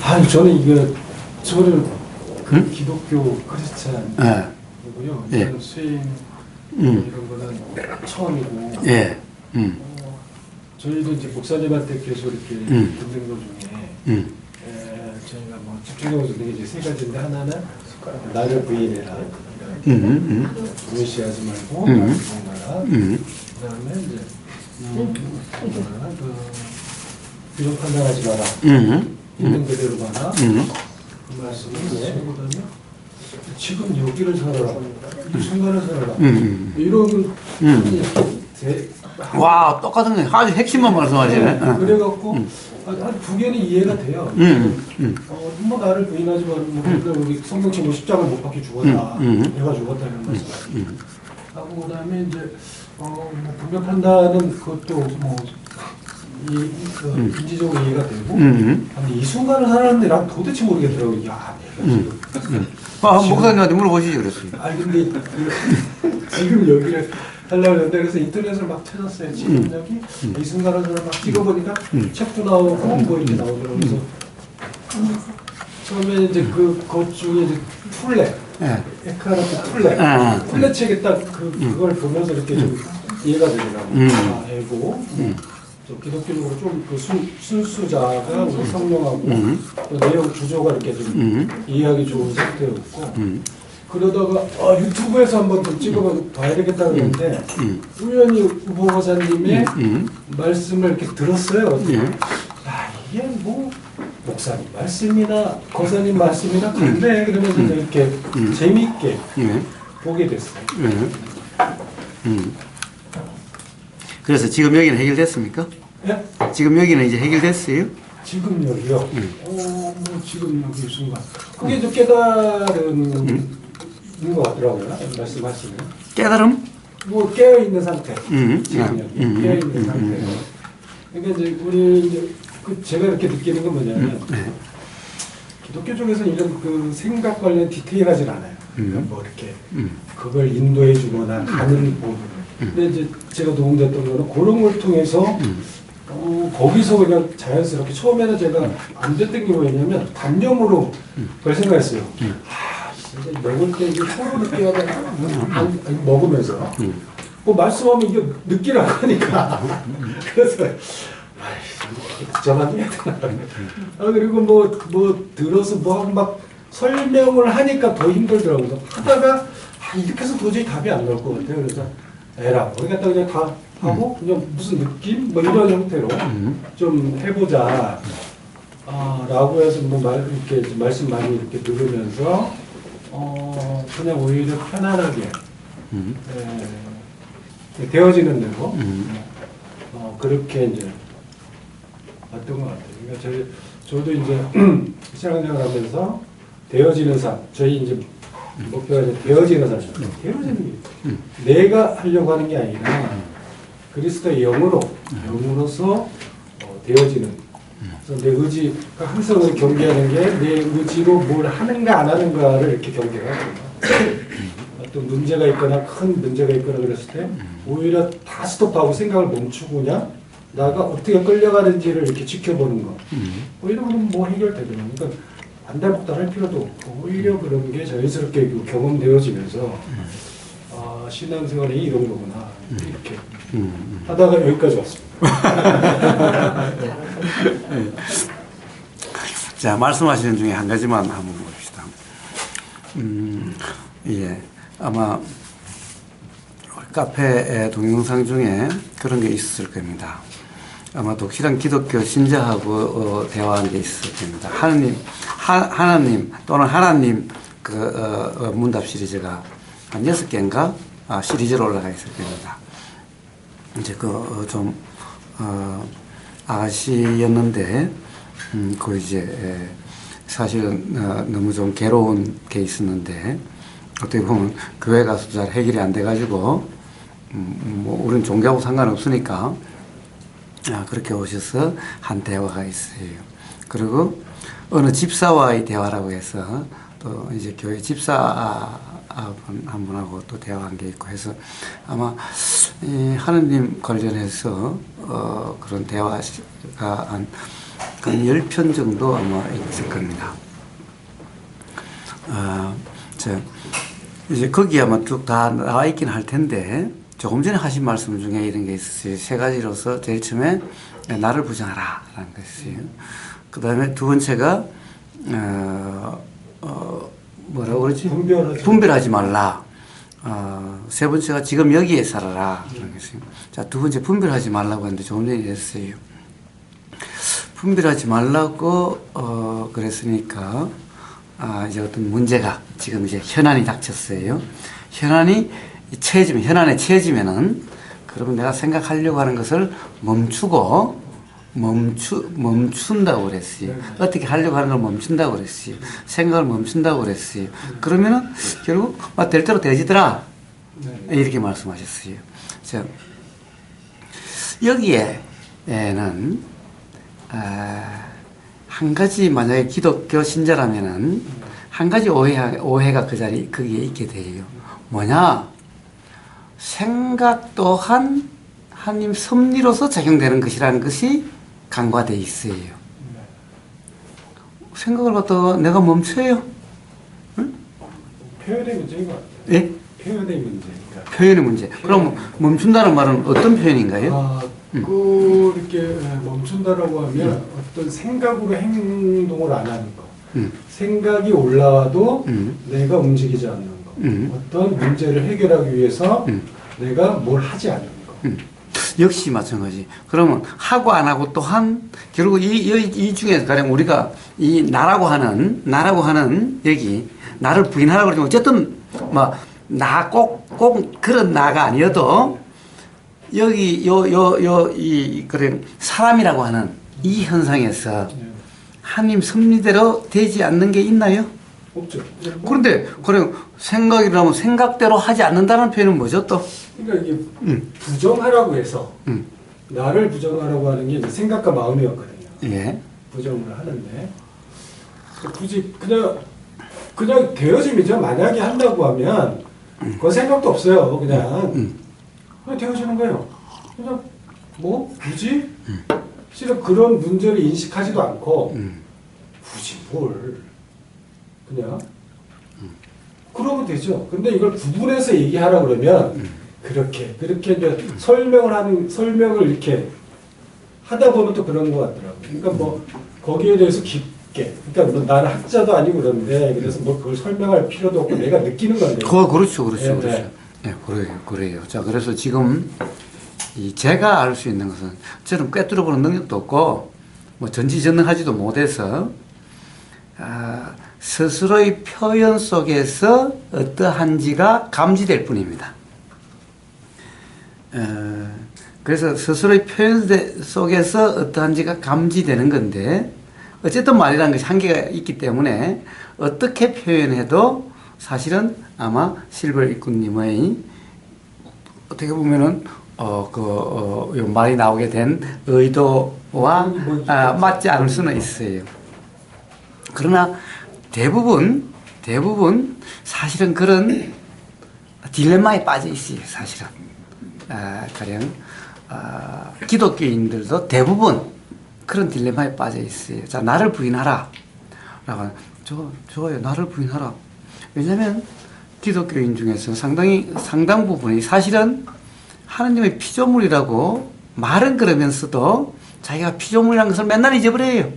아, 저는 저는 그 기독교 크리스찬이고요. 예. 이런 수행 이런 거는 처음이고. 예. 저희도 이제 목사님한테 계속 이렇게 듣는 것 중에 저희가 뭐 집중적으로 듣는 게 이제 세 가지인데, 하나는 나를 부인해라. 무시하지 말고 나를 부인하라. 그다음에 이제 부정 판단하지 마라. 있는 그대로 봐라. 그 말씀이 그다음에 지금 여기를 살아라. 이 순간을 살아라. 이런 와, 똑같은 거 아주 핵심만 말씀하시네. 그래갖고 한 두 개는 이해가 돼요. 뭐 나를 부인하지 말고 우리 성경책 50장을 못 받게 죽었다. 내가 죽었다는 말씀. 하고 그다음에 이제 뭐 분별 판단은 그것도 뭐 인지적으로 이해가 되고. 근데 이 순간을 살았는데 난 도대체 모르겠더라고요. 야, 내가 지금. 목사님한테 물어보시죠, 그랬어요. 아니 근데 지금 여기를 하려고 했는데, 그래서 인터넷을 막 찾았어요. 지금 여기 이 순간을 막 찍어보니까 책도 나오고 뭐 이렇게 나오더라고요. 그래서 처음에 이제 그것 중에 이제 풀레, 에카르트 풀레 책에 딱 그걸 보면서 이렇게 좀 이해가 되더라고요. 알고 좀 기독교적으로 좀 그 순수자가 우리 성령하고 또 내용 구조가 이렇게 좀 이해하기 좋은 상태였고. 그러다가 유튜브에서 한번 좀 찍어봐야 되겠다 그랬는데 우연히 우보 거사님의 말씀을 이렇게 들었어요. 이게 뭐 목사님 말씀이나 거사님 말씀이나 근데 그러면서 이렇게 재미있게 보게 됐어요. 그래서 지금 여기는 해결됐습니까? 예? 지금 여기는 이제 해결됐어요? 지금 여기요? 뭐 지금 여기 순간 그게 좀 깨달은 것 같더라고요. 말씀하시는 깨달음? 뭐 깨어있는 상태. 지금 여기 깨어있는 상태. 그러니까 이제 우리 이제 제가 이렇게 느끼는 건 뭐냐면 기독교 쪽에서 이런 그 생각 관련 디테일하진 않아요. 뭐 이렇게 그걸 인도해 주거나 가는 부분을. 근데 이제 제가 도움됐던 거는 그런 걸 통해서 거기서 그냥 자연스럽게 처음에는 제가 안 됐던 게 뭐였냐면 단념으로 그걸 생각했어요. 먹을 때 이게 서로 느껴야 되나? 아니, 먹으면서. 뭐 말씀하면 이게 느끼라고 하니까. 그래서, 걱정하게 해야 되나? 그리고 뭐 들어서 뭐 하고 막 설명을 하니까 더 힘들더라고요. 하다가, 이렇게 해서 도저히 답이 안 나올 것 같아요. 그래서, 에라, 어디 갔다 그냥 다 하고, 그냥 무슨 느낌? 뭐 이런 형태로 좀 해보자. 라고 해서 이렇게 말씀 많이 이렇게 들으면서, 그냥 오히려 편안하게 되어지는 대로 그렇게 이제 왔던 것 같아요. 그러니까 저도 이제 신앙생활 하면서 되어지는 삶, 저희 이제 목표가 이제 되어지는 삶, 되어지는 게 내가 하려고 하는 게 아니라 그리스도의 영으로서 되어지는. 그래서 내 의지가 항상 경계하는 게 내 의지로 뭘 하는가 안 하는가를 이렇게 경계하거든요. 어떤 문제가 있거나 큰 문제가 있거나 그랬을 때 오히려 다 스톱하고 생각을 멈추고 그냥 나가 어떻게 끌려가는지를 이렇게 지켜보는 거. 오히려 뭐 해결되거든요. 그러니까 안달복달 할 필요도 없고 오히려 그런 게 자연스럽게 경험되어지면서 신앙생활이 이런 거구나 이렇게 하다가 여기까지 왔습니다. 자, 말씀하시는 중에 한 가지만 한번 봅시다. 예, 아마 카페 동영상 중에 그런 게 있었을 겁니다. 아마 독실한 기독교 신자하고 대화한 게 있을 겁니다. 하나님 또는 하나님 문답 시리즈가 한 6개인가 시리즈로 올라가 있을 겁니다. 이제 좀 아가씨였는데 그 이제 사실은 너무 좀 괴로운 게 있었는데 어떻게 보면 교회 가서 잘 해결이 안 돼가지고 뭐 우리는 종교하고 상관없으니까 그렇게 오셔서 한 대화가 있어요. 그리고 어느 집사와의 대화라고 해서 또 이제 교회 집사 한 분하고 또 대화한 게 있고 해서 아마 하느님 관련해서 그런 대화가 한 한 10편 정도 아마 있을 겁니다. 이제 거기 아마 쭉 다 나와 있긴 할 텐데, 조금 전에 하신 말씀 중에 이런 게 있었어요. 세 가지로서 제일 처음에 나를 부정하라 라는 것이에요. 그 다음에 두 번째가 뭐라고 그러지? 분별하지 말라. 세 번째가 지금 여기에 살아라 라는 것이에요. 자, 두 번째 분별하지 말라고 하는데 조금 전에 했어요. 분별하지 말라고 그랬으니까 이제 어떤 문제가 지금 이제 현안이 닥쳤어요. 현안에 처해지면은 그러면 내가 생각하려고 하는 것을 멈춘다고 그랬어요. 어떻게 하려고 하는 걸 멈춘다고 그랬어요. 생각을 멈춘다고 그랬어요. 그러면은 결국 될 대로 되지더라. 이렇게 말씀하셨어요. 자, 여기에는 한 가지 만약에 기독교 신자라면은 한 가지 오해가 거기에 있게 돼요. 뭐냐? 생각 또한 하나님 섭리로서 작용되는 것이라는 것이 간과되어 있어요. 생각을 갖다가 내가 멈춰요? 응? 표현의 문제인 것 같아요. 예? 표현의 문제니까. 표현의 문제. 그럼 멈춘다는 말은 어떤 표현인가요? 이렇게 멈춘다라고 하면 어떤 생각으로 행동을 안 하는 거. 생각이 올라와도 내가 움직이지 않는 거. 어떤 문제를 해결하기 위해서 내가 뭘 하지 않는 거. 역시 마찬가지. 그러면 하고 안 하고 또한 결국 이 중에 가령 우리가 이 나라고 하는 여기 나를 부인하라고 그러지만 어쨌든 나 꼭 그런 나가 아니어도 여기 그래 사람이라고 하는 이 현상에서 하나님 섭리대로 되지 않는 게 있나요? 없죠. 그런데 그냥 생각이라면 생각대로 하지 않는다는 표현은 뭐죠 또? 그러니까 이게 부정하라고 해서 나를 부정하라고 하는 게 이제 생각과 마음이었거든요. 예. 부정을 하는데 굳이 그냥 되어짐이죠. 만약에 한다고 하면 그 생각도 없어요. 그냥 되어지는 거예요. 그냥 굳이 실은 그런 문제를 인식하지도 않고 굳이 뭘 그냥 그러면 되죠. 근데 이걸 구분해서 얘기하라 그러면 그렇게 이제 설명을 이렇게 하다 보면 또 그런 것 같더라고요. 그러니까 거기에 대해서 깊게, 그러니까 나는 학자도 아니고 그런데 그래서 그걸 설명할 필요도 없고 내가 느끼는 건데. 그렇죠. 네. 네, 그래요. 자, 그래서 지금 제가 알 수 있는 것은 저는 꿰뚫어보는 능력도 없고 전지전능하지도 못해서 스스로의 표현 속에서 어떠한지가 감지될 뿐입니다. 그래서 스스로의 표현 속에서 어떠한지가 감지되는 건데 어쨌든 말이라는 것이 한계가 있기 때문에 어떻게 표현해도 사실은 아마 실버 이꾼님의 어떻게 보면은 요 말이 나오게 된 의도와 맞지 않을 수는 있어요. 그러나 대부분 사실은 그런 딜레마에 빠져 있어요. 사실은 가령 기독교인들도 대부분 그런 딜레마에 빠져 있어요. 자, 나를 부인하라. 라고 좋아요. 나를 부인하라. 왜냐하면 기독교인 중에서 상당 부분이 사실은 하나님의 피조물이라고 말은 그러면서도 자기가 피조물이라는 것을 맨날 잊어버려요.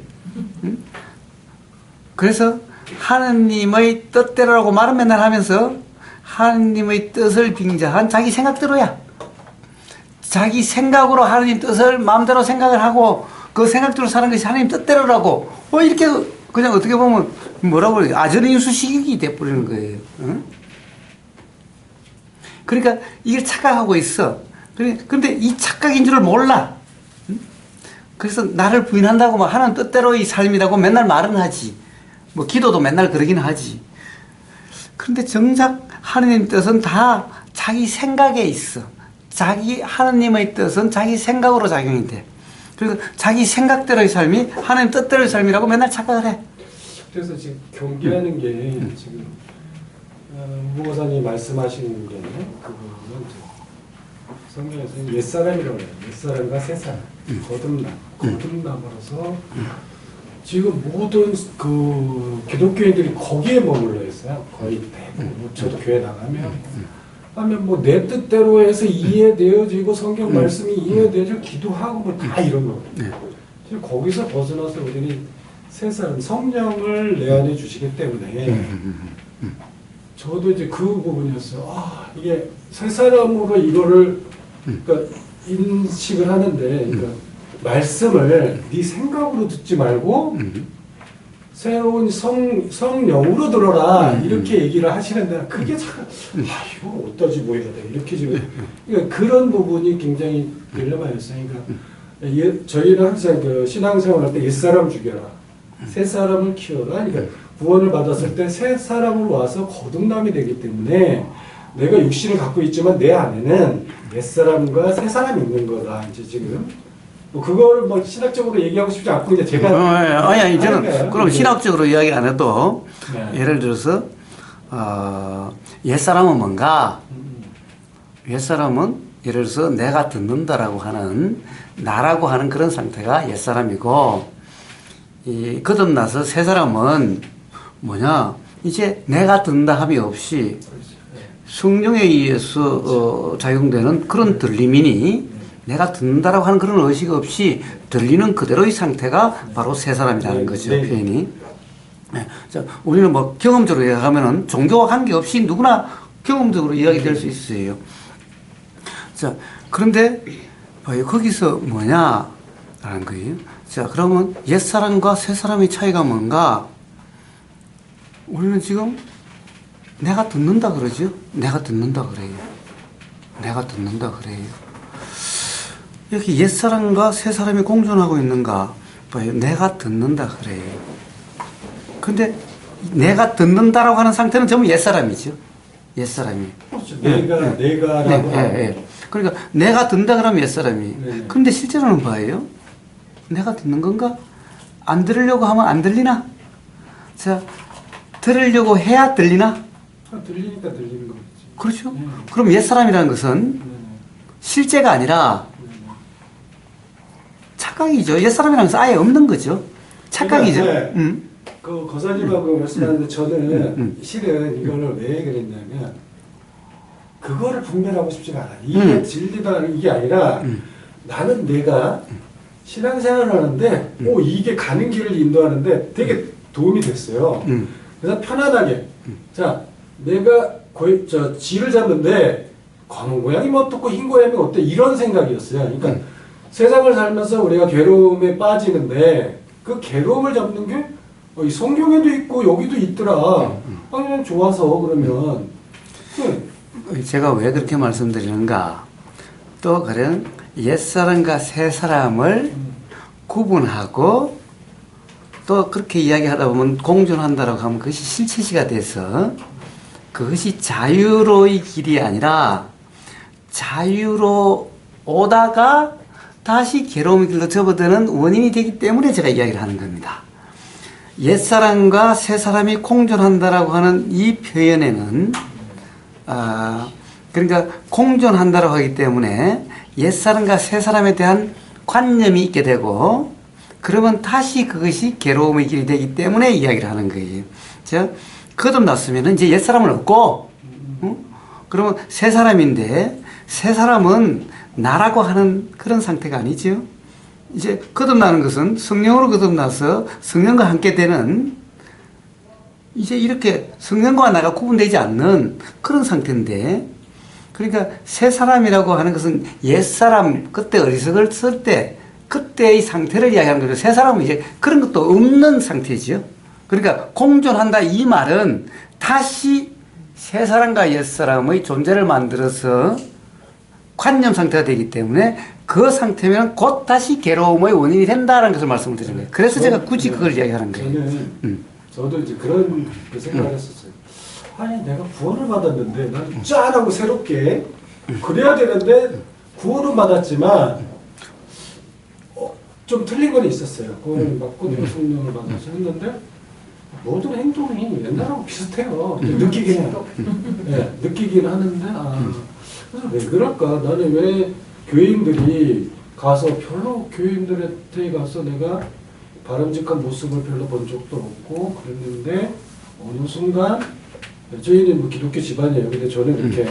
그래서 하나님의 뜻대로라고 말은 맨날 하면서 하나님의 뜻을 빙자한 자기 생각대로야. 자기 생각으로 하나님 뜻을 마음대로 생각을 하고 그 생각대로 사는 것이 하나님 뜻대로라고 이렇게 그냥 어떻게 보면 뭐라고 그래요? 아전인수식이 돼버리는 거예요. 응? 그러니까 이걸 착각하고 있어. 근데 이 착각인 줄을 몰라. 응? 그래서 나를 부인한다고 하는 뜻대로의 삶이라고 맨날 말은 하지. 기도도 맨날 그러긴 하지. 그런데 정작 하나님 뜻은 다 자기 생각에 있어. 하나님의 뜻은 자기 생각으로 작용이 돼. 그래서 자기 생각대로의 삶이 하나님 뜻대로의 삶이라고 맨날 착각을 해. 그래서 지금 경계하는 게 지금 무고사님 말씀하시는 게 그거는 성경에서 옛사람이라고 해요. 옛사람과 새사람 거듭남으로서 지금 모든 그 기독교인들이 거기에 머물러 있어요. 거의 대부분. 저도 교회 나가면 하면 뭐 내 뜻대로 해서 이해되어지고 성경 말씀이 이해되어지고 기도하고 뭐 다 이런 거. 지금 거기서 벗어나서 우리는 새 사람 성령을 내 안에 주시기 때문에 저도 이제 그 부분이었어요. 아 이게 새 사람으로 이거를 그러니까 인식을 하는데 그러니까 말씀을 네 생각으로 듣지 말고 새로운 성령으로 들어라 이렇게 얘기를 하시는데 그게 참 이거 어떠지 뭐 해야 돼 이렇게 지금 그러니까 그런 부분이 굉장히 딜레마였어요. 그러니까 저희는 항상 그 신앙생활 할 때 옛사람 죽여라 새 사람을 키워라. 그러니까 구원을 받았을 때 새 사람으로 와서 거듭남이 되기 때문에 내가 육신을 갖고 있지만 내 안에는 옛사람과 새 사람이 있는 거다. 이제 지금 뭐 그거를 뭐 신학적으로 얘기하고 싶지 않고 이제 제가 아니 저는 그럼 신학적으로 이야기 안 해도 네. 예를 들어서 옛사람은 뭔가 옛사람은 예를 들어서 내가 듣는다라고 하는 나라고 하는 그런 상태가 옛사람이고 이 거듭나서 새 사람은 뭐냐 이제 내가 듣는다 함이 없이 성령에 의해서 작용되는 그런 들림이니 내가 듣는다라고 하는 그런 의식 없이 들리는 그대로의 상태가 바로 새 사람이라는 거죠. 표현이. 네. 자, 우리는 뭐 경험적으로 이야기하면은 종교와 관계없이 누구나 경험적으로 이야기될 수 있어요. 자, 그런데 봐요. 거기서 뭐냐라는 거예요. 자, 그러면 옛사람과 새사람의 차이가 뭔가? 우리는 지금 내가 듣는다 그러죠. 내가 듣는다 그래요. 내가 듣는다 그래요. 이렇게 옛사람과 새사람이 공존하고 있는가 봐요. 내가 듣는다 그래요. 근데 내가 듣는다라고 하는 상태는 전부 옛사람이죠. 옛사람이. 그렇죠. 내가라고. 그러니까 내가 듣는다 그러면 옛사람이. 네. 그런데 실제로는 봐요. 내가 듣는 건가? 안 들으려고 하면 안 들리나? 자, 들으려고 해야 들리나? 들리니까 들리는 거겠지. 그렇죠. 그럼 옛사람이라는 것은 실제가 아니라 착각이죠. 옛사람이라는 것은 아예 없는 거죠. 착각이죠. 그러니까, 그 거사님하고 말씀하는데 저는 실은 이거를 왜 그랬냐면 그거를 분별하고 싶지가 않아. 이게 진리다 이게 아니라 나는 내가 신앙생활을 하는데 이게 가는 길을 인도하는데 되게 도움이 됐어요. 그래서 편안하게 자 내가 쥐를 잡는데 검은 고양이 뭐 어떻고 흰 고양이 어때 이런 생각이었어요. 그러니까 세상을 살면서 우리가 괴로움에 빠지는데 그 괴로움을 잡는 게 이 성경에도 있고 여기도 있더라. 그냥 좋아서 그러면 제가 왜 그렇게 말씀드리는가? 또 그런 옛사람과 새사람을 구분하고 또 그렇게 이야기하다 보면 공존한다라고 하면 그것이 실체시가 돼서 그것이 자유로의 길이 아니라 자유로 오다가 다시 괴로움의 길로 접어드는 원인이 되기 때문에 제가 이야기를 하는 겁니다. 옛사람과 새사람이 공존한다라고 하는 이 표현에는 그러니까 공존한다라고 하기 때문에 옛사람과 새사람에 대한 관념이 있게 되고 그러면 다시 그것이 괴로움의 길이 되기 때문에 이야기를 하는 거예요. 자, 거듭났으면 이제 옛사람은 없고 그러면 새사람인데 새사람은 나라고 하는 그런 상태가 아니죠. 이제 거듭나는 것은 성령으로 거듭나서 성령과 함께 되는 이제 이렇게 성령과 나가 구분되지 않는 그런 상태인데 그러니까 새 사람이라고 하는 것은 옛 사람 그때 어리석을 쓸 때 그때의 상태를 이야기하는 거죠. 새 사람은 이제 그런 것도 없는 상태죠. 그러니까 공존한다 이 말은 다시 새 사람과 옛 사람의 존재를 만들어서 관념 상태가 되기 때문에 그 상태면 곧 다시 괴로움의 원인이 된다는 것을 말씀을 드리는 거예요. 그래서 제가 굳이 그걸 이야기하는 거예요. 저도 이제 그런 생각을 했었어요. 아니 내가 구원을 받았는데 난 짠하고 새롭게 그래야 되는데 구원은 받았지만 좀 틀린 건 있었어요. 구원을 받고 내가 성령을 받아서 했는데 모든 행동이 옛날하고 비슷해요. 느끼긴 해요. 네, 느끼긴 하는데 그래서 왜 그럴까? 나는 왜 교인들이 가서 별로 교인들한테 가서 내가 바람직한 모습을 별로 본 적도 없고 그랬는데 어느 순간 저희는 뭐 기독교 집안이에요. 근데 저는 이렇게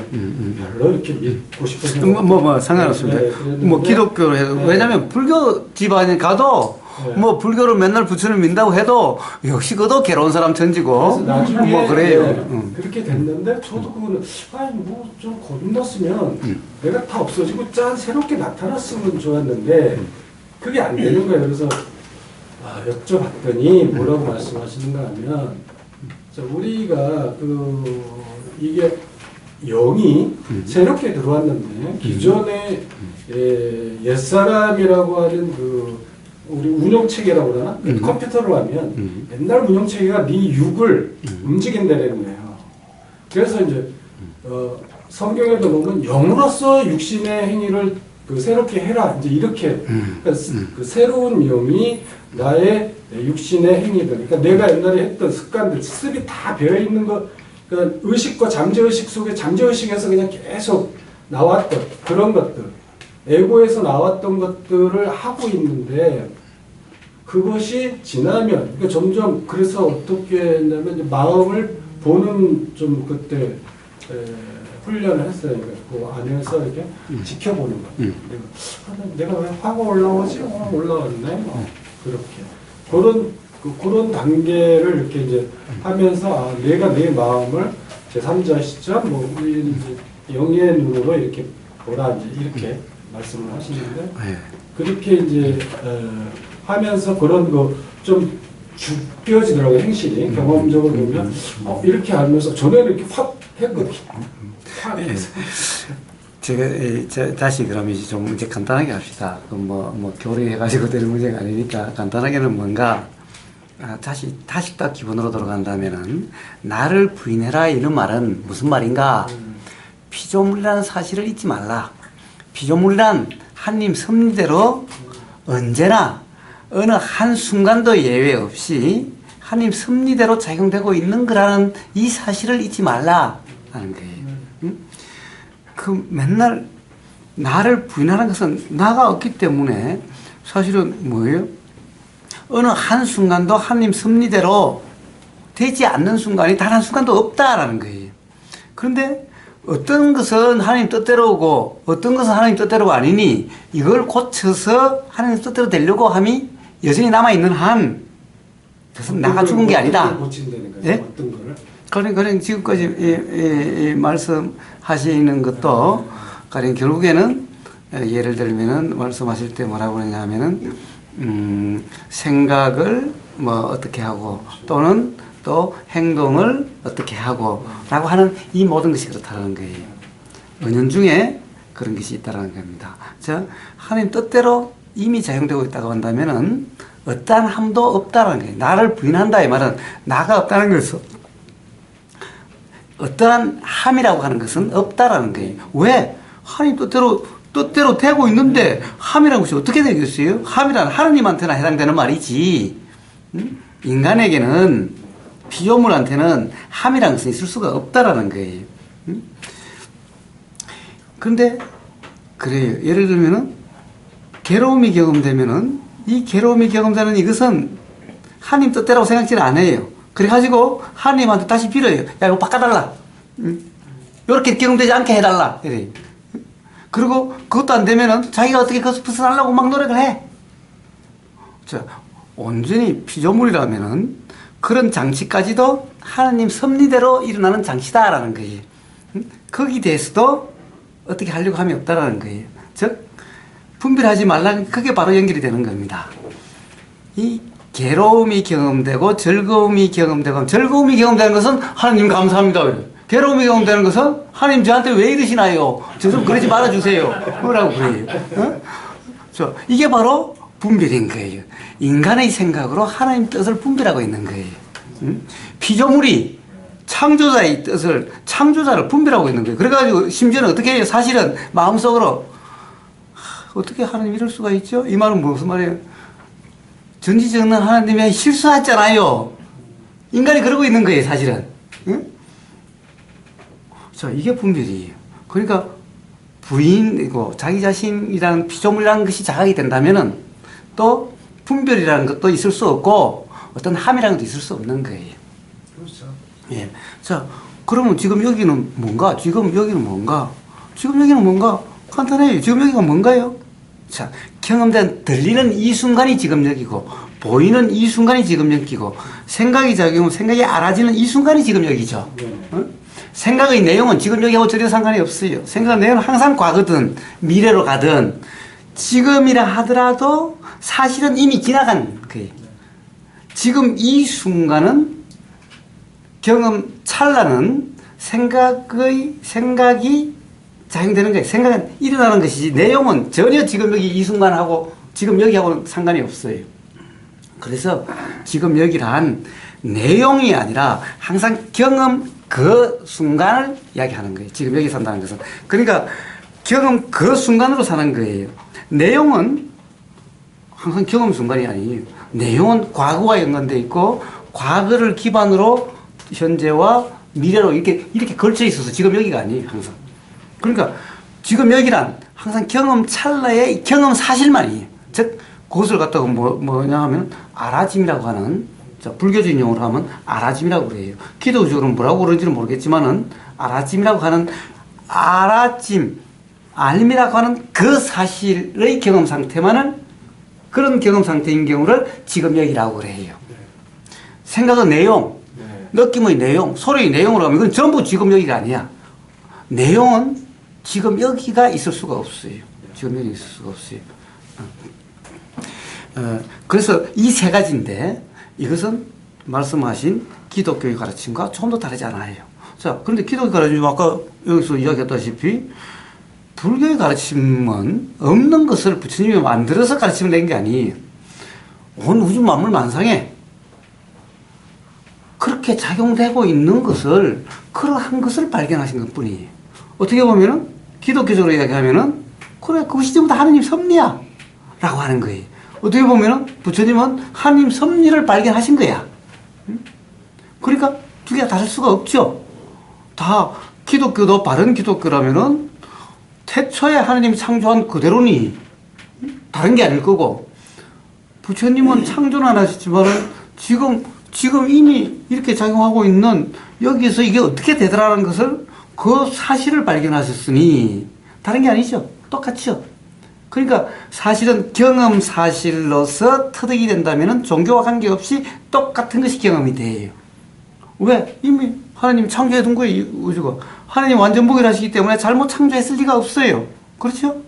별로 이렇게 믿고 싶어서 상관없습니다. 네, 그랬는데 뭐 기독교로 해도 네. 왜냐면 불교 집안에 가도 네. 뭐 불교를 맨날 부처를 믿는다고 해도 역시 그도 괴로운 사람 천지고 그래서 나중에 뭐 그래요. 네, 그렇게 됐는데 저도 그거는 아니 뭐 좀 거듭났으면 내가 다 없어지고 짠 새롭게 나타났으면 좋았는데 그게 안 되는 거예요. 그래서 여쭤봤더니 뭐라고 말씀하시는가 하면 자, 우리가 이게 영이 새롭게 들어왔는데 기존에 옛사람이라고 하는 우리 운영체계라고 그러나? 컴퓨터로 하면 옛날 운영체계가 네 육을 움직인다는 거예요. 그래서 이제 성경에도 보면 영으로서 육신의 행위를 새롭게 해라. 이제 이렇게 그러니까 그 새로운 영이 나의 육신의 행위들, 그러니까 내가 옛날에 했던 습관들, 습이 다 배어 있는 것, 그러니까 의식과 잠재의식 속에 잠재의식에서 그냥 계속 나왔던 그런 것들, 에고에서 나왔던 것들을 하고 있는데 그것이 지나면, 그러니까 점점 그래서 어떻게 했냐면 이제 마음을 보는 좀 그때 훈련을 했어요. 그러니까 그 안에서 이렇게 지켜보는 거. 내가 왜 화가 올라오지? 올라왔네. 그렇게 그런 단계를 이렇게 이제 하면서 내가 내 마음을 제3자 시점, 우리 이제 영의 눈으로 이렇게 보라 이제 이렇게 말씀을 하시는데 그렇게 이제 하면서 그런 거 좀 죽여지더라고요. 행실이 경험적으로 보면 이렇게 하면서 전에는 이렇게 확 했거든요. 제가 다시 그러면 이제 좀 이제 간단하게 합시다. 교리해가지고 되는 문제가 아니니까 간단하게는 뭔가 다시 딱 기본으로 돌아간다면은 나를 부인해라 이런 말은 무슨 말인가? 피조물이라는 사실을 잊지 말라. 피조물이란 하나님 섭리대로 언제나 어느 한 순간도 예외 없이 하나님 섭리대로 작용되고 있는 거라는 이 사실을 잊지 말라 하는 거예요. 맨날 나를 부인하는 것은 나가 없기 때문에 사실은 뭐예요? 어느 한 순간도 하나님 섭리대로 되지 않는 순간이 단 한 순간도 없다라는 거예요. 그런데 어떤 것은 하나님 뜻대로고 어떤 것은 하나님 뜻대로가 아니니 이걸 고쳐서 하나님 뜻대로 되려고 함이 여전히 남아있는 한 그것은 나가 죽은 게 아니다. 예? 어떤 거를? 그러니까 지금까지 말씀하시는 것도 결국에는 예를 들면은 말씀하실 때 뭐라고 그러냐 하면은 생각을 어떻게 하고 또는 또 행동을 어떻게 하고 라고 하는 이 모든 것이 그렇다는 거예요. 은연중에 그런 것이 있다는 겁니다. 자, 하나님 뜻대로 이미 작용되고 있다고 한다면은 어떠한 함도 없다는 거예요. 나를 부인한다 이 말은 나가 없다는 것은 어떠한 함이라고 하는 것은 없다라는 거예요. 왜? 하나님 뜻대로 되고 있는데 함이라는 것이 어떻게 되겠어요? 함이란 하나님한테나 해당되는 말이지. 인간에게는 피조물한테는 함이라는 것은 있을 수가 없다라는 거예요. 그런데 그래요. 예를 들면은 괴로움이 경험되면은 이 괴로움이 경험되는 이것은 하나님 뜻대로 생각지는 않아요. 그래가지고 하나님한테 다시 빌어요. 야, 이거 바꿔달라. 이렇게 경험되지 않게 해달라. 이래. 그리고 그것도 안 되면은 자기가 어떻게 그것을 벗어나려고 막 노력을 해. 자, 온전히 피조물이라면은 그런 장치까지도 하나님 섭리대로 일어나는 장치다라는 거예요. 거기에 대해서도 어떻게 하려고 함이 없다라는 거예요. 즉, 분별하지 말라는 그게 바로 연결이 되는 겁니다. 이 괴로움이 경험되고 즐거움이 경험되고 즐거움이 경험되는 것은 하나님 감사합니다. 괴로움이 경험되는 것은 하나님 저한테 왜 이러시나요? 저 좀 그러지 말아주세요. 뭐라고 그래요. 이게 바로 분별인 거예요. 인간의 생각으로 하나님 뜻을 분별하고 있는 거예요. 피조물이 창조자의 뜻을 창조자를 분별하고 있는 거예요. 그래가지고 심지어는 어떻게 해요? 사실은 마음속으로 어떻게 하나님 이럴 수가 있죠? 이 말은 무슨 말이에요? 전지전능 하나님이 실수했잖아요. 인간이 그러고 있는 거예요, 사실은. 응? 자, 이게 분별이에요. 그러니까 부인이고 자기 자신이라는 피조물이라는 것이 자각이 된다면은 또 분별이라는 것도 있을 수 없고 어떤 함이라는 것도 있을 수 없는 거예요. 그렇죠. 예. 자, 그러면 지금 여기는 뭔가? 지금 여기는 뭔가? 지금 여기는 뭔가? 간단해요. 지금 여기가 뭔가요? 자, 경험된 들리는 이 순간이 지금 여기고, 보이는 이 순간이 지금 여기고, 생각이 작용하면 생각이 알아지는 이 순간이 지금 여기죠. 네. 어? 생각의 내용은 지금 여기하고 전혀 상관이 없어요. 생각의 내용은 항상 과거든, 미래로 가든, 지금이라 하더라도 사실은 이미 지나간 거예요. 지금 이 순간은 경험 찰나는 생각이 작용되는 거예요. 생각은 일어나는 것이지 내용은 전혀 지금 여기 이 순간하고 지금 여기하고는 상관이 없어요. 그래서 지금 여기란 내용이 아니라 항상 경험 그 순간을 이야기하는 거예요. 지금 여기 산다는 것은. 그러니까 경험 그 순간으로 사는 거예요. 내용은 항상 경험 순간이 아니에요. 내용은 과거와 연관되어 있고 과거를 기반으로 현재와 미래로 이렇게 걸쳐 있어서 지금 여기가 아니에요. 항상. 그러니까 지금 여기란 항상 경험 찰나의 경험 사실만이에요. 즉 그것을 갖다가 뭐냐 하면 아라짐이라고 하는, 자, 불교적인 용어로 하면 아라짐이라고 그래요. 기독적으로는 뭐라고 그러는지는 모르겠지만은 아라짐이라고 하는 아라짐, 알미라고 하는 그 사실의 경험 상태만은 그런 경험 상태인 경우를 지금 여기라고 그래요. 생각의 내용, 느낌의 내용, 소리의 내용으로 하면 이건 전부 지금 여기가 아니야. 내용은 지금 여기가 있을 수가 없어요. 지금 여기 있을 수가 없어요. 그래서 이 세 가지인데 이것은 말씀하신 기독교의 가르침과 조금 더 다르지 않아요. 자, 그런데 기독교 가르침, 아까 여기서 이야기했다시피 불교의 가르침은 없는 것을 부처님이 만들어서 가르침을 낸 게 아니에요. 온 우주 만물 만상에 그렇게 작용되고 있는 것을, 그러한 것을 발견하신 것 뿐이에요. 어떻게 보면은, 기독교적으로 이야기하면은, 그래, 그것이 전부 다 하느님 섭리야. 라고 하는 거예요. 어떻게 보면은, 부처님은 하느님 섭리를 발견하신 거야. 그러니까 두 개가 다를 수가 없죠. 다 기독교도 바른 기독교라면은, 태초에 하느님이 창조한 그대로니, 다른 게 아닐 거고, 부처님은 창조는 안 하셨지만은, 지금 이미 이렇게 작용하고 있는 여기서 이게 어떻게 되더라는 것을 그 사실을 발견하셨으니 다른 게 아니죠. 똑같죠. 그러니까 사실은 경험 사실로서 터득이 된다면 종교와 관계없이 똑같은 것이 경험이 돼요. 왜? 이미 하나님이 창조해 둔 거예요. 우주가. 하나님 완전 무결하시기 때문에 잘못 창조했을 리가 없어요. 그렇죠?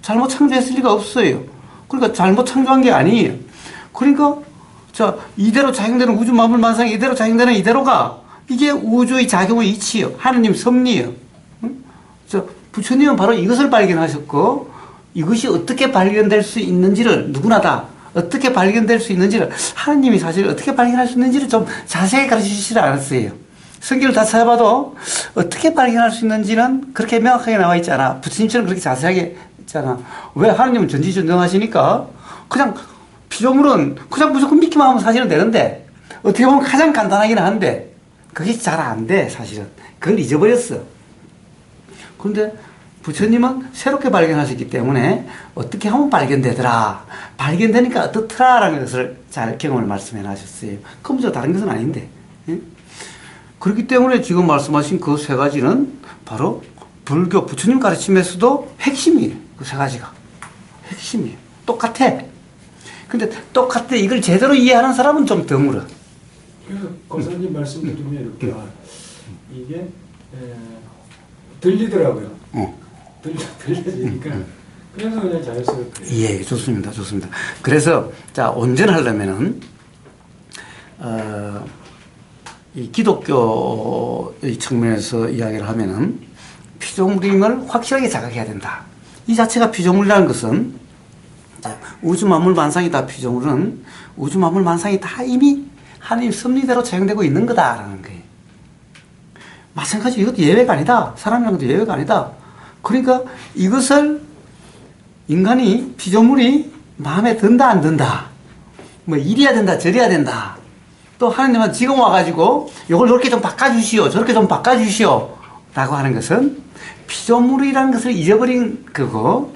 잘못 창조했을 리가 없어요. 그러니까 잘못 창조한 게 아니에요. 그러니까 자, 이대로 작용되는 우주 만물 만상이 이대로 작용되는 이대로가 이게 우주의 작용의 이치요. 하느님 섭리요. 부처님은 바로 이것을 발견하셨고 이것이 어떻게 발견될 수 있는지를 누구나 다 어떻게 발견될 수 있는지를 하느님이 사실 어떻게 발견할 수 있는지를 좀 자세히 가르쳐 주시지 않았어요. 성경을 다 찾아봐도 어떻게 발견할 수 있는지는 그렇게 명확하게 나와 있지 않아. 부처님처럼 그렇게 자세하게 있잖아. 왜? 하느님은 전지전능하시니까 그냥 피조물은 그냥 무조건 믿기만 하면 사실은 되는데 어떻게 보면 가장 간단하긴 한데 그게 잘 안 돼. 사실은 그걸 잊어버렸어. 그런데 부처님은 새롭게 발견하셨기 때문에 어떻게 하면 발견되더라, 발견되니까 어떻더라라는 것을 잘 경험을 말씀해 놔셨어요. 그럼 저 다른 것은 아닌데. 예? 그렇기 때문에 지금 말씀하신 그 세 가지는 바로 불교 부처님 가르침에서도 핵심이에요. 그 세 가지가 핵심이에요. 똑같아. 근데 똑같아. 이걸 제대로 이해하는 사람은 좀 드물어. 그래서 거사님 말씀 들으면 이렇게 이게 들리더라고요. 들려지니까 그래서 그냥 자연스럽게. 예, 좋습니다. 좋습니다. 그래서 자, 온전하려면은 이 기독교의 측면에서 이야기를 하면은 피조물임을 확실하게 자각해야 된다. 이 자체가 피조물이라는 것은 우주 만물 만상이 다 피조물은 우주 만물 만상이 다 이미 하나님 섭리대로 작용되고 있는 거다라는 거예요. 마찬가지 이것도 예외가 아니다. 사람이라는 것도 예외가 아니다. 그러니까 이것을 인간이 피조물이 마음에 든다 안 든다, 뭐 이래야 된다 저래야 된다, 또 하나님은 지금 와가지고 이걸 이렇게 좀 바꿔주시오 저렇게 좀 바꿔주시오 라고 하는 것은 피조물이라는 것을 잊어버린 거고,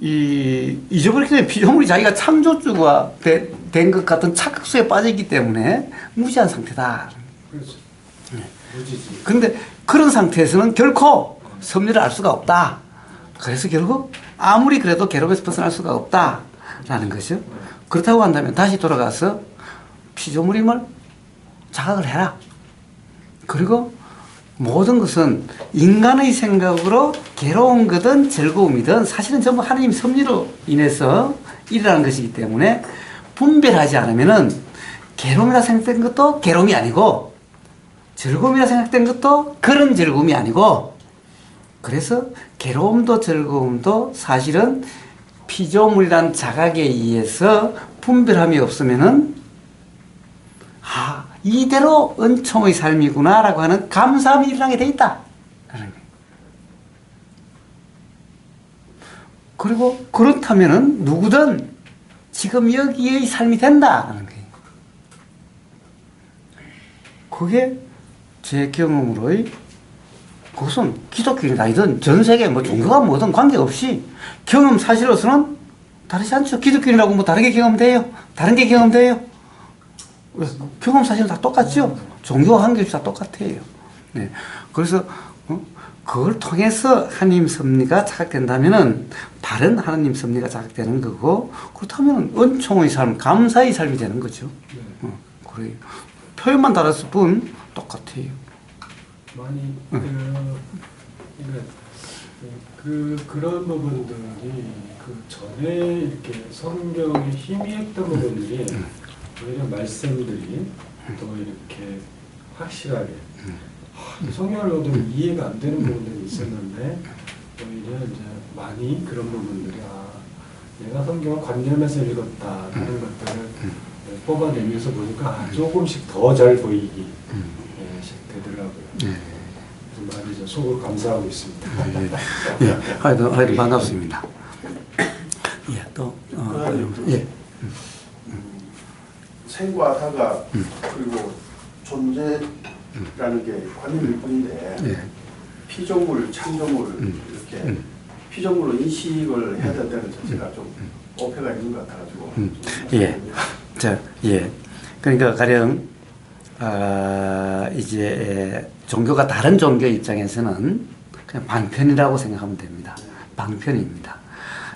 잊어버리게 되면 피조물이 자기가 창조주가 된 것 같은 착각수에 빠져있기 때문에 무지한 상태다. 그렇죠. 무지지. 그런데 그런 상태에서는 결코 섭리를 알 수가 없다. 그래서 결국 아무리 그래도 괴로움에서 벗어날 수가 없다라는 거죠. 그렇다고 한다면 다시 돌아가서 피조물임을 자각을 해라. 그리고 모든 것은 인간의 생각으로 괴로운 거든 즐거움이든 사실은 전부 하나님 섭리로 인해서 일어나는 것이기 때문에 분별하지 않으면은 괴로움이라 생각된 것도 괴로움이 아니고 즐거움이라 생각된 것도 그런 즐거움이 아니고 그래서 괴로움도 즐거움도 사실은 피조물이란 자각에 의해서 분별함이 없으면은 이대로 은총의 삶이구나라고 하는 감사함이 일어나게 돼 있다. 그리고 그렇다면은 누구든 지금 여기의 삶이 된다는 거예요. 그게 제 경험으로의 그것은 기독교인이 아니든 전 세계 뭐 종교가 뭐든 관계없이 경험 사실로서는 다르지 않죠. 기독교인이라고 뭐 다르게 경험돼요? 다른 게 경험돼요? 경험 사실은 다 똑같죠. 종교와 관계없이 다 똑같아요. 네. 그래서 그걸 통해서 하나님 섭리가 자각된다면은 다른 하나님 섭리가 자각되는 거고 그렇다면 은총의 삶, 감사의 삶이 되는 거죠. 그래요. 표현만 달랐을 뿐 똑같아요. 많이 그런 부분들이 그 전에 이렇게 성경에 희미했던 부분들이 오히려 말씀들이 또 이렇게 확실하게 성경을 보면 이해가 안 되는 부분들이 있었는데 오히려 이제 많이 그런 부분들이 내가 성경을 관념해서 읽었다 하는 것들을 뽑아내면서 보니까 조금씩 더 잘 보이기 되더라고요. 그래서 많이 저 속으로 감사하고 있습니다. 하여튼 반갑습니다. 생과사가 그리고 존재라는 게 관념일 뿐인데 피조물, 창조물 이렇게 피조물로 인식을 해야 된다는 자체가 좀 오해가 있는 것 같아가지고 그러니까 가령 이제 종교가 다른 종교 입장에서는 그냥 방편이라고 생각하면 됩니다. 방편입니다.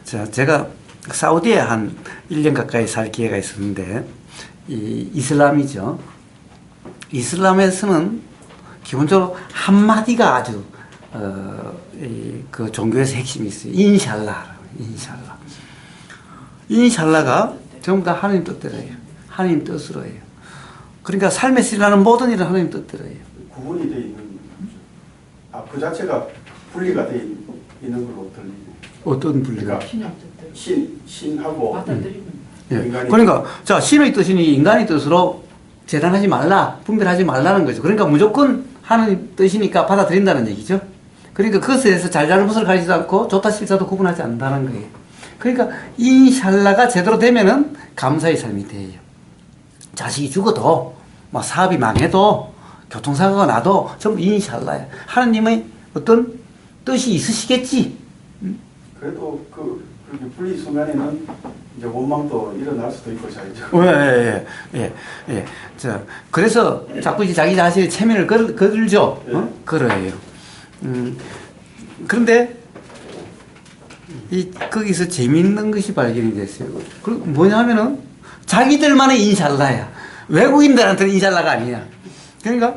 제가 사우디에 한 1년 가까이 살 기회가 있었는데 이 이슬람이죠. 이슬람에서는 기본적으로 한마디가 아주 그 종교에서 핵심이 있어요. 인샬라가 전부 다 하나님 뜻대로 해요. 하나님 뜻으로 해요. 그러니까 삶에서 일어나는 모든 일은 하나님 뜻대로 해요. 구분이 되어 있는 그 자체가 분리가 되어 있는 걸로 들리고 어떤 분리가? 신하고 그러니까 자 신의 뜻이니 인간의 뜻으로 재단하지 말라, 분별하지 말라는 거죠. 그러니까 무조건 하나님 뜻이니까 받아들인다는 얘기죠. 그러니까 그것에 대해서 잘잘못을 가리지도 않고 좋다 싫다도 구분하지 않는다는 거예요. 그러니까 인샬라가 제대로 되면은 감사의 삶이 돼요. 자식이 죽어도 뭐 사업이 망해도 교통사고가 나도 전부 인샬라야. 하나님의 어떤 뜻이 있으시겠지. 그래도 그렇게 분리 순간에는 이제 원망도 일어날 수도 있고 자기죠. 그래서 자꾸 이제 자기 자신의 체면을 거들죠. 그래요. 그런데 거기서 재미있는 것이 발견이 됐어요. 뭐냐 하면은 자기들만의 인샬라야. 외국인들한테는 인샬라가 아니야. 그러니까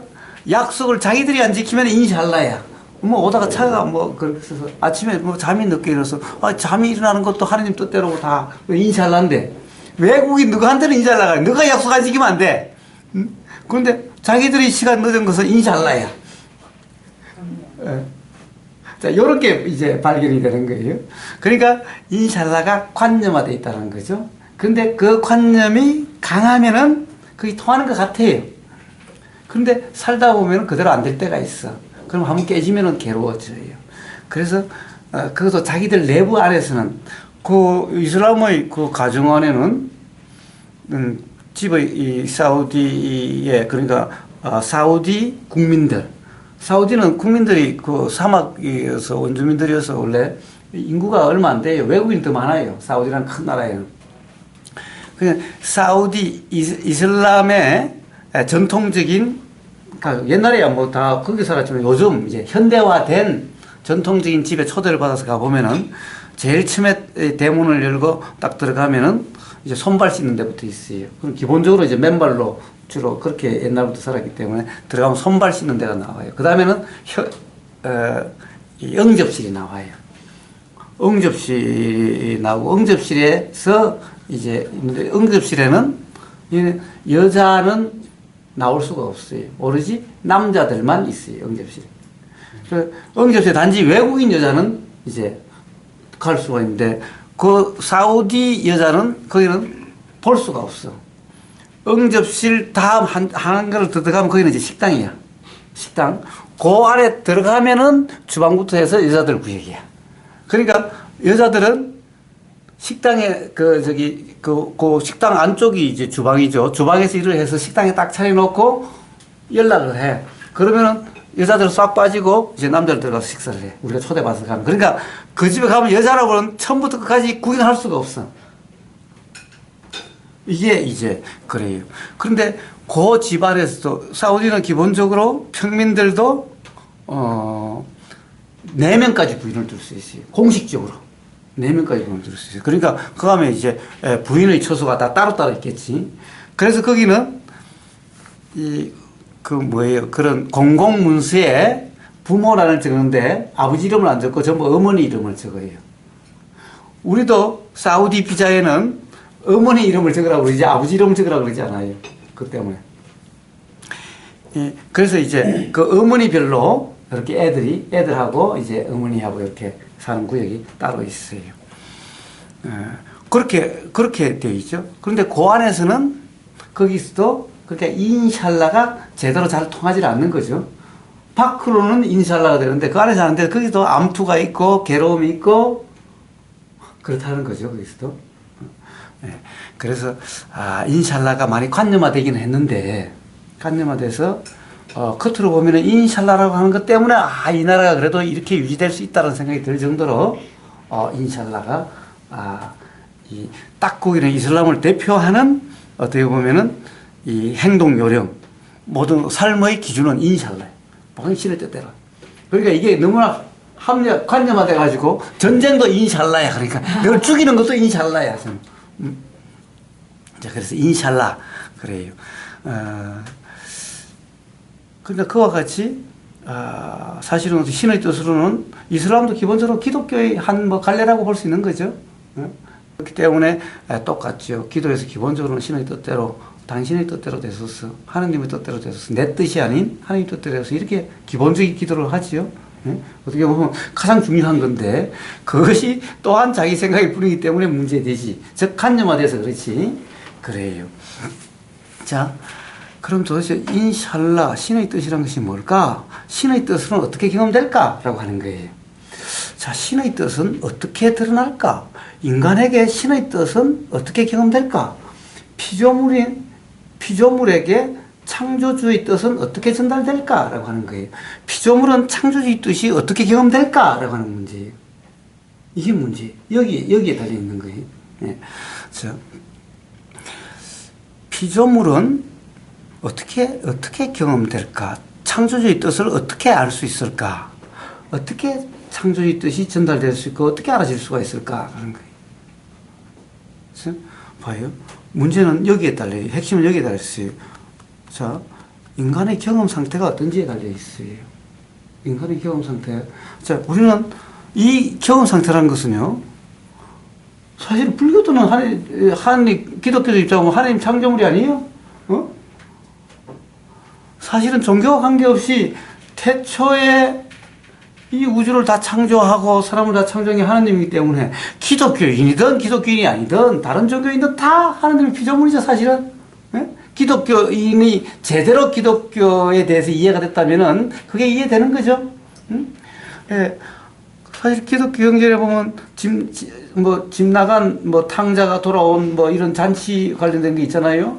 약속을 자기들이 안 지키면 인샬라야. 뭐 오다가 차가 그래서 아침에 잠이 늦게 일어서 잠이 일어나는 것도 하나님 뜻대로 다 인샬라인데 외국인 누구한테는 인샬라가 너가 약속 안 지키면 안 돼. 그런데 자기들이 시간 늦은 것은 인샬라야. 자, 요렇게 이제 발견이 되는 거예요. 그러니까 인샬라가 관념화되어 있다는 거죠. 근데 그 관념이 강하면은 그게 통하는 것 같아요. 그런데 살다 보면 그대로 안 될 때가 있어. 그럼 한번 깨지면은 괴로워져요. 그래서 그것도 자기들 내부 안에서는 그 이슬람의 그 가정 안에는 집의 이 사우디에 그러니까 사우디 국민들 사우디는 국민들이 그 사막에서 원주민들이어서 원래 인구가 얼마 안 돼요. 외국인 더 많아요. 사우디라는 큰 나라예요. 그냥 사우디 이슬람의 전통적인, 그러니까 옛날에야 뭐 다 거기 살았지만 요즘 이제 현대화된 전통적인 집에 초대를 받아서 가보면은 제일 처음에 대문을 열고 딱 들어가면은 이제 손발 씻는 데부터 있어요. 그럼 기본적으로 이제 맨발로 주로 그렇게 옛날부터 살았기 때문에 들어가면 손발 씻는 데가 나와요. 그 다음에는 응접실이 나와요. 응접실이 나오고, 응접실에서 이제, 응접실에는 여자는 나올 수가 없어요. 오로지 남자들만 있어요, 응접실에. 응접실에 단지 외국인 여자는 이제 갈 수가 있는데, 그 사우디 여자는 거기는 볼 수가 없어. 응접실 다음 한 걸을 더 들어가면 거기는 이제 식당이야. 식당. 그 안에 들어가면은 주방부터 해서 여자들 구역이야. 그러니까 여자들은 식당에 그 식당 안쪽이 이제 주방이죠. 주방에서 일을 해서 식당에 딱 차려놓고 연락을 해. 그러면은 여자들은 싹 빠지고 이제 남자들 들어가서 식사를 해. 우리가 초대받아서 가면. 그러니까 그 집에 가면 여자라고는 처음부터 끝까지 구경할 수가 없어. 이게 이제 그래요. 그런데 그 집안에서도 사우디는 기본적으로 평민들도 4명까지 부인을 둘 수 있어요. 공식적으로 4명까지 부인을 둘 수 있어요. 그러니까 그 다음에 이제 부인의 처소가 다 따로따로 있겠지. 그래서 거기는 그런 공공문서에 부모란을 적는데 아버지 이름을 안 적고 전부 어머니 이름을 적어요. 우리도 사우디 비자에는 어머니 이름을 적으라고 그러지 아버지 이름을 적으라고 그러지 않아요. 그 때문에. 그래서 이제 그 어머니별로 이렇게 애들하고 이제 어머니하고 이렇게 사는 구역이 따로 있어요. 그렇게 되어 있죠. 그런데 그 안에서는 거기서도 그렇게 인샬라가 제대로 잘 통하지 않는 거죠. 밖으로는 인샬라가 되는데 그 안에서 하는데 거기도 암투가 있고 괴로움이 있고 그렇다는 거죠. 거기서도. 그래서 인샬라가 많이 관념화되긴 했는데 관념화돼서 겉으로 보면은 인샬라라고 하는 것 때문에 이 나라가 그래도 이렇게 유지될 수 있다는 생각이 들 정도로 인샬라가 이 딱 거기는 이슬람을 대표하는 어떻게 보면은 이 행동 요령 모든 삶의 기준은 인샬라예요. 당신의 뜻대로. 그러니까 이게 너무나 관념화돼 가지고 전쟁도 인샬라야. 그러니까 이걸 죽이는 것도 인샬라야. 자, 그래서 인샬라 그래요. 그러니까 그와 같이 사실은 신의 뜻으로는 이슬람도 기본적으로 기독교의 한 갈래라고 볼 수 있는 거죠. 그렇기 때문에 똑같죠. 기도에서 기본적으로는 신의 뜻대로 당신의 뜻대로 되소서 하느님의 뜻대로 되소서 내 뜻이 아닌 하느님 뜻대로 해서 이렇게 기본적인 기도를 하지요. 어떻게 보면 가장 중요한 건데 그것이 또한 자기 생각일 뿐이기 때문에 문제되지. 즉 관념화돼서 그렇지. 그래요. 자, 그럼 도대체 인샬라 신의 뜻이란 것이 뭘까? 신의 뜻은 어떻게 경험될까라고 하는 거예요. 자, 신의 뜻은 어떻게 드러날까? 인간에게 신의 뜻은 어떻게 경험될까? 피조물에게 창조주의 뜻은 어떻게 전달될까라고 하는 거예요. 피조물은 창조주의 뜻이 어떻게 경험될까라고 하는 문제예요. 이게 문제. 여기에 달려 있는 거예요. 자, 피조물은 어떻게 경험될까? 창조주의 뜻을 어떻게 알 수 있을까? 어떻게 창조주의 뜻이 전달될 수 있고 어떻게 알아질 수가 있을까? 하는 거예요. 그래서 봐요. 문제는 여기에 달려요. 핵심은 여기에 달려 있어요. 자, 인간의 경험 상태가 어떤지에 달려 있어요. 인간의 경험 상태. 자, 우리는 이 경험 상태라는 것은요, 사실 불교도는 하나님, 기독교도 입장하면 하나님 창조물이 아니에요? 사실은 종교와 관계없이 태초에 이 우주를 다 창조하고 사람을 다 창조한 게 하나님이기 때문에 기독교인이든 기독교인이 아니든 다른 종교인이든 다 하나님의 피조물이죠, 사실은. 기독교인이 제대로 기독교에 대해서 이해가 됐다면은 그게 이해되는 거죠. 사실 기독교 경전에 보면 집 나간 탕자가 돌아온 이런 잔치 관련된 게 있잖아요.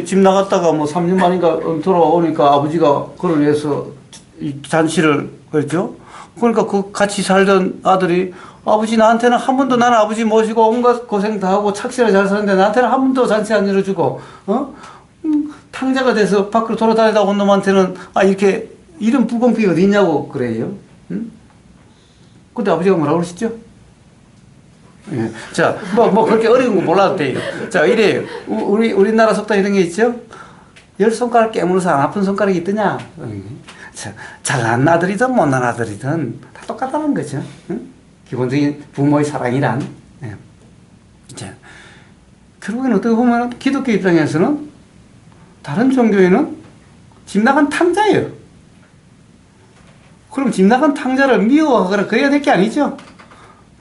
집 나갔다가 3년 만인가 돌아오니까 아버지가 그걸 위해서 이 잔치를, 그렇죠? 그러니까 그 같이 살던 아들이 아버지 나한테는 한 번도 나는 아버지 모시고 온갖 고생 다 하고 착실하게 잘 사는데 나한테는 한 번도 잔치 안 열어주고 탕자가 돼서 밖으로 돌아다니다 온 놈한테는 이렇게 이런 불공평이 어디 있냐고 그래요. 응? 근데 아버지가 뭐라고 그러시죠? 예. 자, 그렇게 어려운 거 몰라도 돼요. 자, 이래요. 우리나라 속담 이런 게 있죠? 10손가락 깨물어서 안 아픈 손가락이 있더냐? 자, 잘난 아들이든 못난 아들이든 다 똑같다는 거죠. 응? 기본적인 부모의 사랑이란. 예. 자, 결국에는 어떻게 보면 기독교 입장에서는 다른 종교에는 집 나간 탕자예요. 그럼 집 나간 탕자를 미워하거나 그래야 될 게 아니죠.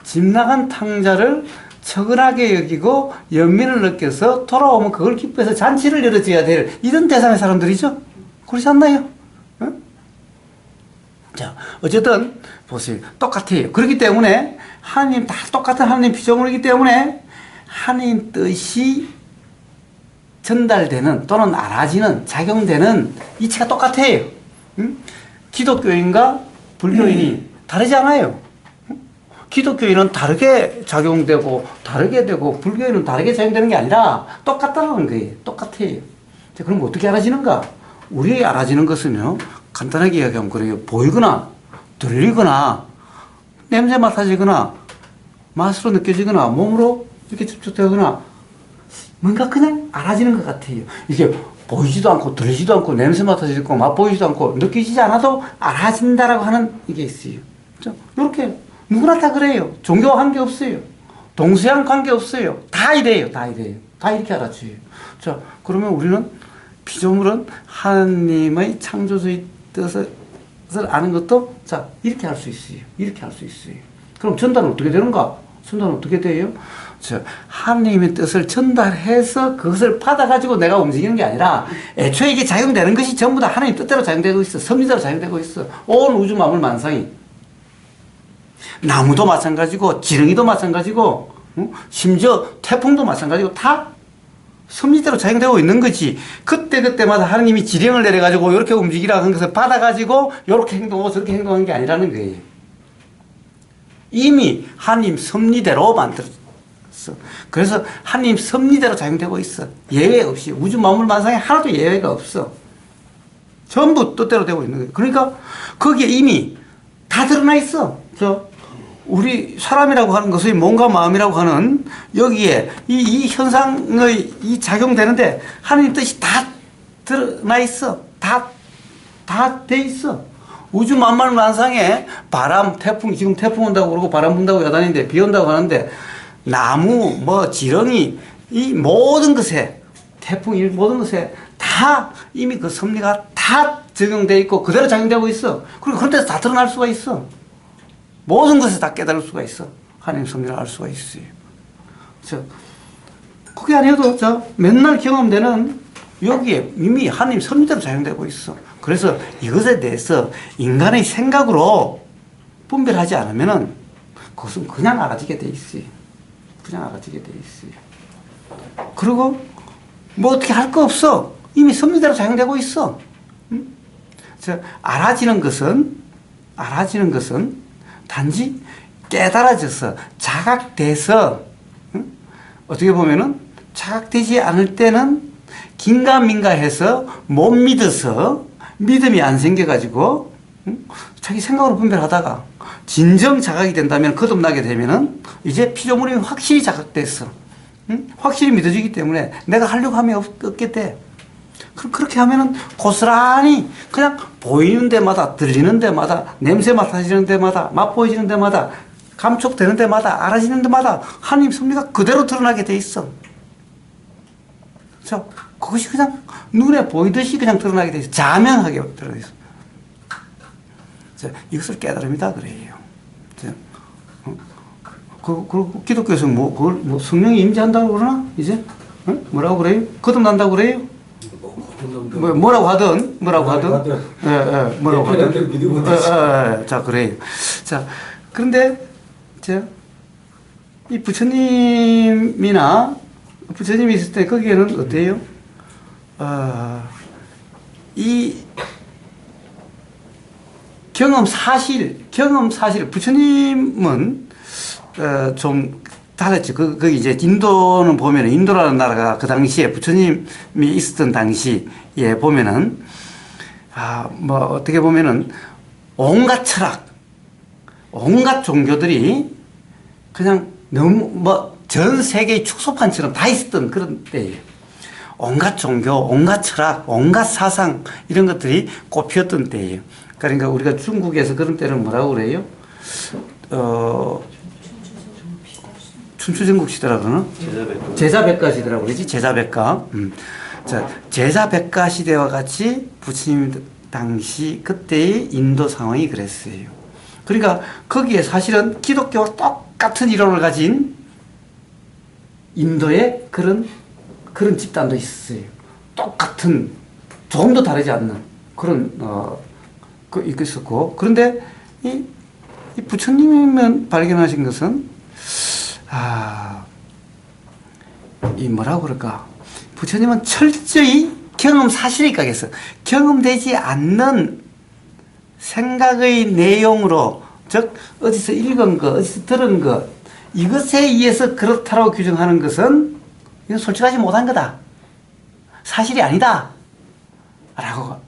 집 나간 탕자를 처근하게 여기고 연민을 느껴서 돌아오면 그걸 기뻐해서 잔치를 열어줘야 될 이런 대상의 사람들이죠. 그렇지 않나요? 응? 자, 어쨌든 보세요. 똑같아요. 그렇기 때문에 하나님 다 똑같은 하나님 피조물이기 때문에 하나님 뜻이 전달되는 또는 알아지는 작용되는 이치가 똑같아요. 응? 기독교인과 불교인이 다르지 않아요. 기독교인은 다르게 작용되고 다르게 되고 불교인은 다르게 작용되는 게 아니라 똑같다는 거예요. 똑같아요. 자, 그럼 어떻게 알아지는가? 우리 알아지는 것은요, 간단하게 이야기하면 그래요. 보이거나 들리거나 냄새 맡아지거나 맛으로 느껴지거나 몸으로 이렇게 접촉되거나 뭔가 그냥 알아지는 것 같아요. 이게 보이지도 않고 들리지도 않고 냄새 맡아지지 않고 맛보이지도 않고 느끼지지 않아도 알아진다라고 하는 이게 있어요. 이렇게 누구나 다 그래요. 종교와 관계없어요. 동서양 관계없어요. 다 이래요. 다 이래요. 다 이렇게 알아줘요. 자, 그러면 우리는 피조물은 하나님의 창조주의 뜻을 아는 것도 자, 이렇게 할 수 있어요. 이렇게 할 수 있어요. 그럼 전달은 어떻게 되는가? 전달은 어떻게 돼요? 자, 하나님의 뜻을 전달해서 그것을 받아가지고 내가 움직이는 게 아니라 애초에 이게 작용되는 것이 전부 다 하나님 뜻대로 작용되고 있어. 섭리대로 작용되고 있어. 온 우주 만물 만상이. 나무도 마찬가지고 지렁이도 마찬가지고 심지어 태풍도 마찬가지고 다 섭리대로 작용되고 있는 거지. 그때그때마다 하나님이 지령을 내려가지고 이렇게 움직이라고 한 것을 받아가지고 이렇게 행동하고 저렇게 행동하는 게 아니라는 거예요. 이미 하나님 섭리대로 만들었어. 그래서 하나님 섭리대로 작용되고 있어. 예외 없이. 우주 만물 만상에 하나도 예외가 없어. 전부 뜻대로 되고 있는 거예요. 그러니까 거기에 이미 다 드러나 있어. 우리 사람이라고 하는 것의 몸과 마음이라고 하는 여기에 이 현상의 이 작용되는데 하나님 뜻이 다 드러나 있어. 다 돼 있어. 우주 만물 만상에 바람, 태풍, 지금 태풍 온다고 그러고 바람 분다고 야단인데 비 온다고 하는데 나무, 지렁이, 이 모든 것에 태풍, 이 모든 것에 다 이미 그 섭리가 다 적용되어 있고 그대로 작용되고 있어. 그리고 그런 데서 다 드러날 수가 있어. 모든 것을 다 깨달을 수가 있어. 하나님 섭리를 알 수가 있어요. 그게 아니어도 맨날 경험되는 여기에 이미 하나님 섭리대로 작용되고 있어. 그래서 이것에 대해서 인간의 생각으로 분별하지 않으면은 그것은 그냥 알아지게 돼 있어요. 그냥 알아지게 돼 있어요. 그리고 뭐 어떻게 할 거 없어. 이미 섭리대로 작용되고 있어. 알아지는 것은 단지 깨달아져서 자각돼서 어떻게 보면은 자각되지 않을 때는 긴가민가해서 못 믿어서 믿음이 안 생겨가지고 자기 생각으로 분별하다가 진정 자각이 된다면 거듭나게 되면은 이제 피조물이 확실히 자각됐어. 확실히 믿어지기 때문에 내가 하려고 하면 없게 돼. 그렇게 하면은 고스란히 그냥 보이는 데마다, 들리는 데마다, 냄새 맡아지는 데마다, 맛보이지는 데마다, 감촉되는 데마다, 알아지는 데마다 하나님 섭리가 그대로 드러나게 돼 있어. 그것이 그냥 눈에 보이듯이 그냥 드러나게 돼 있어. 자명하게 드러나 있어. 이것을 깨달음이다 그래요. 그리고 기독교에서 그걸 성령이 임재한다고 그러나? 이제? 뭐라고 그래요? 거듭난다고 그래요? 뭐라고 하든. 뭐라고 하든. 자, 그래요. 자, 그런데, 이 부처님이 있을 때 거기에는 어때요? 이 경험 사실, 부처님은, 좀 달랐죠. 거기 이제 인도는 보면은, 인도라는 나라가 그 당시에 부처님이 있었던 당시에 보면은, 뭐, 어떻게 보면은, 온갖 철학, 온갖 종교들이 그냥 너무, 뭐, 전 세계의 축소판처럼 다 있었던 그런 때예요. 온갖 종교, 온갖 철학, 온갖 사상, 이런 것들이 꽃피었던 때예요. 그러니까 우리가 중국에서 그런 때는 뭐라고 그래요? 춘추전국 시대라 그러나? 제자백가 시대라고 그러지? 제자백가. 자, 제자백가 시대와 같이 부처님 당시 그때의 인도 상황이 그랬어요. 그러니까 거기에 사실은 기독교와 똑같은 이론을 가진 인도의 그런 집단도 있었어요. 똑같은, 조금도 다르지 않는 그런, 있었고. 그런데 이 부처님이 발견하신 것은, 이 뭐라고 그럴까. 부처님은 철저히 경험 사실에 입각해서 경험되지 않는 생각의 내용으로, 즉, 어디서 읽은 것, 어디서 들은 것, 이것에 의해서 그렇다고 규정하는 것은 이건 솔직하지 못한 거다. 사실이 아니다. 라고,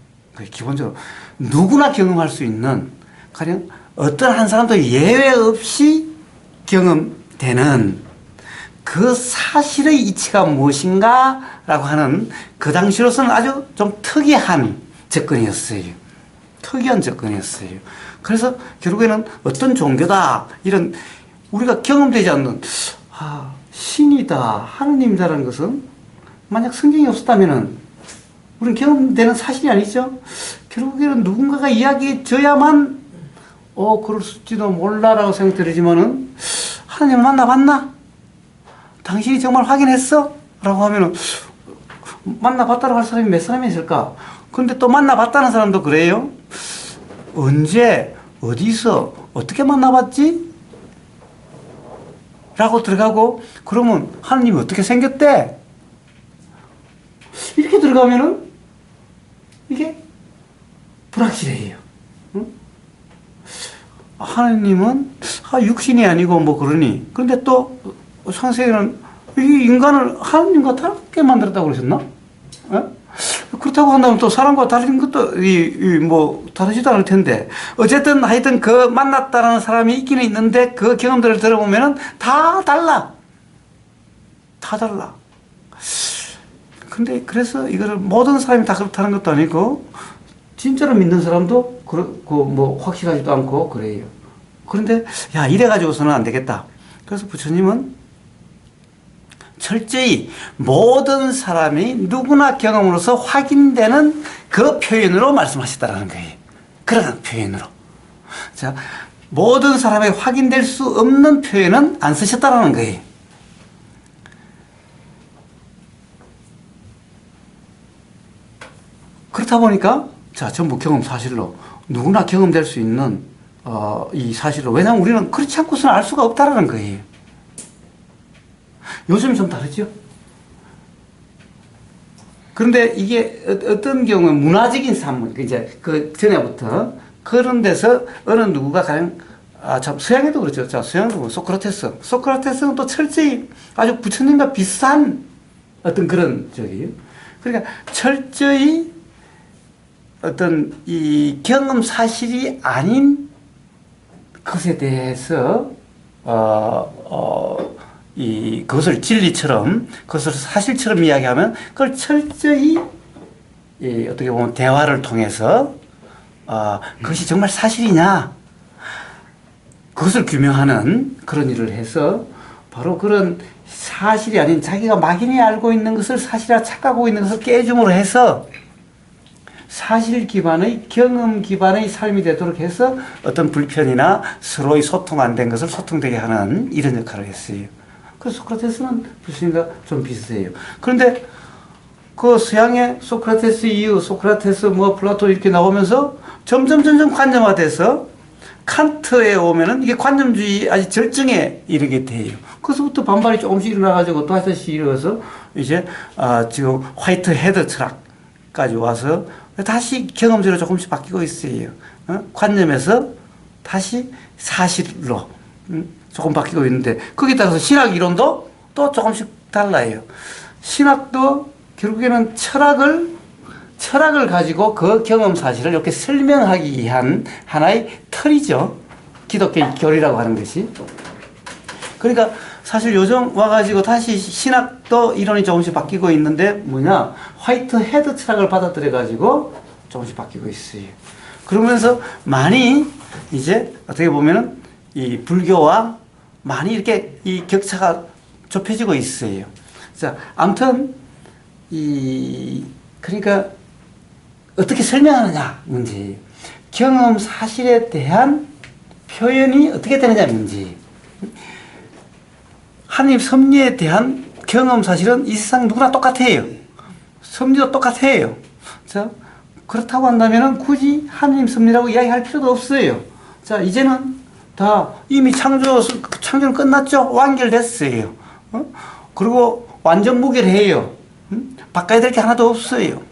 기본적으로 누구나 경험할 수 있는, 가령 어떤 한 사람도 예외 없이 경험되는 그 사실의 이치가 무엇인가 라고 하는 그 당시로서는 아주 좀 특이한 접근이었어요. 특이한 접근이었어요. 그래서 결국에는 어떤 종교다, 이런 우리가 경험되지 않는, 신이다, 하느님이다라는 것은 만약 성경이 없었다면은 우리는 경험되는 사실이 아니죠. 결국에는 누군가가 이야기해 줘야만, 그럴지도 몰라라고 생각되지만은, 하느님 만나봤나? 당신이 정말 확인했어? 라고 하면은, 만나봤다고 할 사람이 몇 사람이 있을까? 근데 또 만나봤다는 사람도 그래요? 언제, 어디서, 어떻게 만나봤지? 라고 들어가고, 그러면 하느님이 어떻게 생겼대? 이렇게 들어가면은 이게 불확실해요. 응? 하느님은 육신이 아니고 뭐 그러니. 그런데 또 창세기는 이 인간을 하느님과 다르게 만들었다고 그러셨나? 그렇다고 한다면 또 사람과 다른 것도 뭐 다르지도 않을 텐데, 어쨌든 하여튼 그 만났다라는 사람이 있기는 있는데 그 경험들을 들어보면은 다 달라. 근데 그래서 이거를 모든 사람이 다 그렇다는 것도 아니고, 진짜로 믿는 사람도 그렇고 뭐 확실하지도 않고 그래요. 그런데 이래가지고서는 안 되겠다. 그래서 부처님은 철저히 모든 사람이 누구나 경험으로서 확인되는 그 표현으로 말씀하셨다라는 거예요. 그런 표현으로. 자, 모든 사람이 확인될 수 없는 표현은 안 쓰셨다라는 거예요. 그렇다 보니까, 전부 경험 사실로, 누구나 경험될 수 있는, 이 사실로. 왜냐하면 우리는 그렇지 않고서는 알 수가 없다라는 거예요. 요즘이 좀 다르죠? 그런데 이게 어떤 경우에 문화적인 산문, 이제 그 전에부터 그런 데서 어느 누구가 가령, 참, 서양에도 그렇죠. 자, 서양도 소크라테스는 또 철저히 아주 부처님과 비슷한 어떤 그런 적이에요. 그러니까 철저히 어떤 이 경험 사실이 아닌 것에 대해서 그것을 진리처럼, 그것을 사실처럼 이야기하면 그걸 철저히 어떻게 보면 대화를 통해서 그것이 정말 사실이냐, 그것을 규명하는 그런 일을 해서 바로 그런 사실이 아닌 자기가 막연히 알고 있는 것을 사실이라 착각하고 있는 것을 깨줌으로 해서 사실 기반의, 경험 기반의 삶이 되도록 해서 어떤 불편이나 서로의 소통 안 된 것을 소통되게 하는 이런 역할을 했어요. 그래서 소크라테스는 부처님과 좀 비슷해요. 그런데 그 서양의 소크라테스 이후 소크라테스 플라톤 이렇게 나오면서 점점 관념화돼서 칸트에 오면은 이게 관념주의 아주 절정에 이르게 돼요. 그래서부터 반발이 조금씩 일어나가지고 또 하나씩 일어나서 이제 지금 화이트 헤드 철학까지 와서 다시 경험적으로 조금씩 바뀌고 있어요. 관념에서 다시 사실로 조금 바뀌고 있는데 거기에 따라서 신학 이론도 또 조금씩 달라요. 신학도 결국에는 철학을 가지고 그 경험 사실을 이렇게 설명하기 위한 하나의 틀이죠. 기독교의 교리라고 하는 것이. 그러니까 사실 요즘 와가지고 다시 신학도 이론이 조금씩 바뀌고 있는데 뭐냐, 화이트 헤드 철학을 받아들여가지고 조금씩 바뀌고 있어요. 그러면서 많이 이제 어떻게 보면은 이 불교와 많이 이렇게 이 격차가 좁혀지고 있어요. 자, 아무튼 그러니까 어떻게 설명하느냐 문제, 경험 사실에 대한 표현이 어떻게 되느냐 문제. 하나님 섭리에 대한 경험 사실은 이 세상 누구나 똑같아요. 섭리도 똑같아요. 자, 그렇다고 한다면 굳이 하나님 섭리라고 이야기할 필요도 없어요. 자, 이제는 다 이미 창조는 끝났죠. 완결됐어요. 그리고 완전 무결해요. 바꿔야 될 게 하나도 없어요.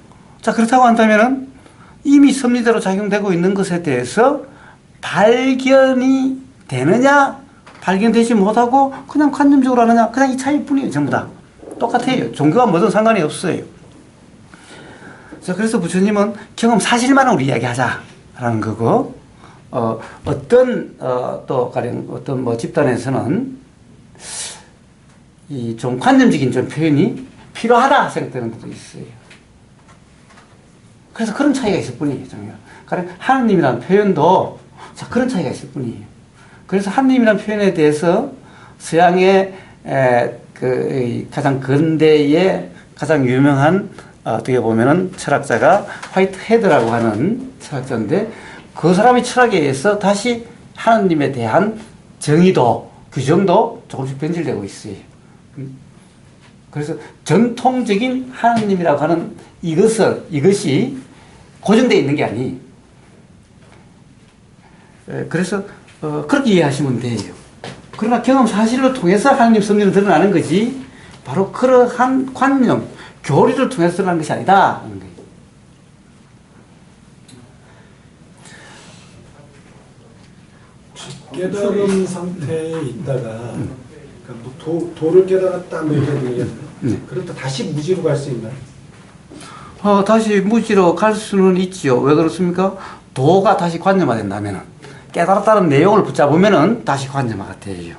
자, 그렇다고 한다면 이미 섭리대로 작용되고 있는 것에 대해서 발견이 되느냐, 발견되지 못하고 그냥 관념적으로 하느냐, 그냥 이 차이일 뿐이에요. 전부 다 똑같아요. 종교와 뭐든 상관이 없어요. 자, 그래서 부처님은 경험 사실만 우리 이야기하자라는 거고, 또 가령 어떤 뭐 집단에서는 이 좀 관념적인 좀 표현이 필요하다 생각되는 것도 있어요. 그래서 그런 차이가 있을 뿐이에요. 가령 하느님이라는 표현도 자, 그런 차이가 있을 뿐이에요. 그래서 하느님이라는 표현에 대해서 서양의 가장 근대의 가장 유명한 어떻게 보면은 철학자가 화이트 헤드라고 하는 철학자인데, 그 사람의 철학에 의해서 다시 하느님에 대한 정의도 규정도 조금씩 변질되고 있어요. 그래서 전통적인 하느님이라고 하는 이것이 고정되어 있는 게 아니. 그래서 그렇게 이해하시면 돼요. 그러나 경험 사실을 통해서 하느님 섭리는 드러나는 거지, 바로 그러한 관념, 교리를 통해서 드러나는 것이 아니다 하는 거예요. 깨달음 상태에 있다가 그러니까 뭐 도를 깨달았다 뭐 이런 그렇다 다시 무지로 갈 수 있나요? 다시 무지로 갈 수는 있지요. 왜 그렇습니까? 도가 다시 관념화된다면, 깨달았다는 내용을 붙잡으면은 다시 관념화가 돼요.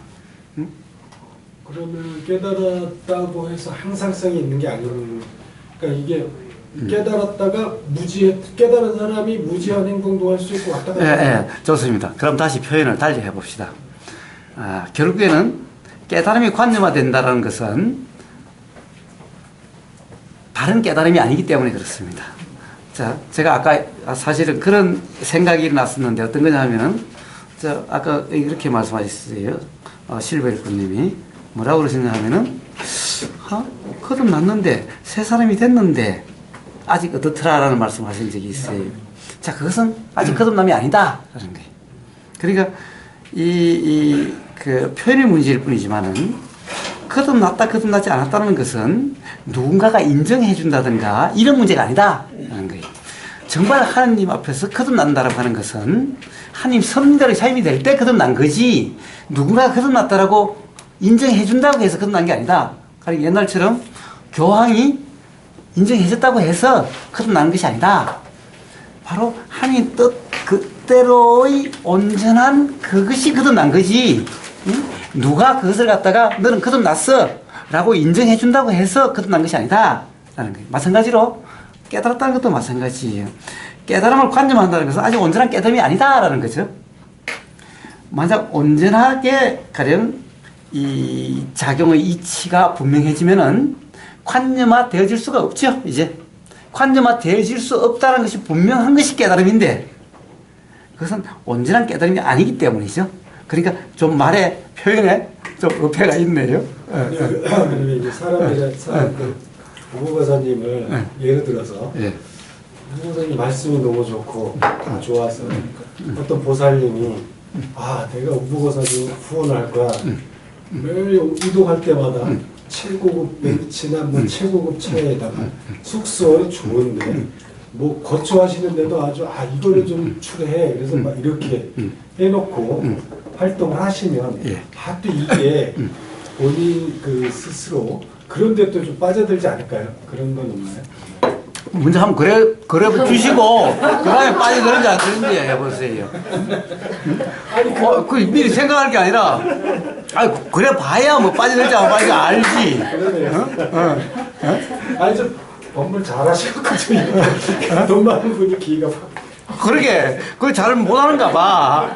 그러면 깨달았다고 해서 항상성이 있는 게 아니고, 그러니까 이게 깨달았다가 깨달은 사람이 무지한 행동도 할 수 있고 왔다 갔다. 예, 좋습니다. 그럼 다시 표현을 달리 해봅시다. 결국에는 깨달음이 관념화된다는 것은 바른 깨달음이 아니기 때문에 그렇습니다. 자, 제가 아까 사실은 그런 생각이 일어났었는데 어떤 거냐 하면은, 아까 이렇게 말씀하셨어요. 실버일꾼님이 뭐라고 그러시냐 하면은, 거듭났는데, 새 사람이 됐는데, 아직 어떻더라라는 말씀 하신 적이 있어요. 자, 그것은 아직 거듭남이 아니다. 라는 거예요. 그러니까, 그 표현의 문제일 뿐이지만은, 거듭났지 않았다는 것은 누군가가 인정해 준다든가 이런 문제가 아니다 라는 거예요. 정말 하나님 앞에서 거듭난다라고 하는 것은 하나님 섭리대로 삶이 될 때 거듭난 거지, 누군가가 거듭났다라고 인정해 준다고 해서 거듭난 게 아니다. 그러니까 옛날처럼 교황이 인정해 줬다고 해서 거듭난 것이 아니다. 바로 하나님 뜻대로의 온전한 그것이 거듭난 거지, 누가 그것을 갖다가 너는 거듭났어 라고 인정해 준다고 해서 거듭난 것이 아니다 라는 거예요. 마찬가지로 깨달았다는 것도 마찬가지예요. 깨달음을 관념한다는 것은 아직 온전한 깨달음이 아니다 라는 거죠. 만약 온전하게 가령 이 작용의 이치가 분명해지면은 관념화 되어질 수가 없죠. 이제 관념화 되어질 수 없다는 것이 분명한 것이 깨달음인데, 그것은 온전한 깨달음이 아니기 때문이죠. 그러니까 좀 말에 표현에 좀 어폐가 있네요. 그러면 이제 그 부보가사님을 예를 들어서 부보가사님 말씀이 너무 좋고 좋아서 어떤 보살님이 내가 우보가사님 후원을 할 거야. 매일 이동할 때마다 최고급 벤츠나 뭐 최고급 차에다가 숙소 좋은데 뭐 거주하시는데도 아주 이거를 좀 추려해. 그래서 막 이렇게 해놓고 활동을 하시면 예. 또 이게 본인 그 스스로 그런데 또 좀 빠져들지 않을까요? 그런 건 없나요? 먼저 한번 그래 주시고 그 다음에 빠져드는지 안 드는지 해보세요. 그 미리 생각할 게 아니라 그래 봐야 뭐 빠져들지 안 빠져들지 알지. 그러네요. 아니 좀 업무 잘하시거든요. 돈 많은 분이 기가 막. 그러게 그걸 잘 못하는가 봐.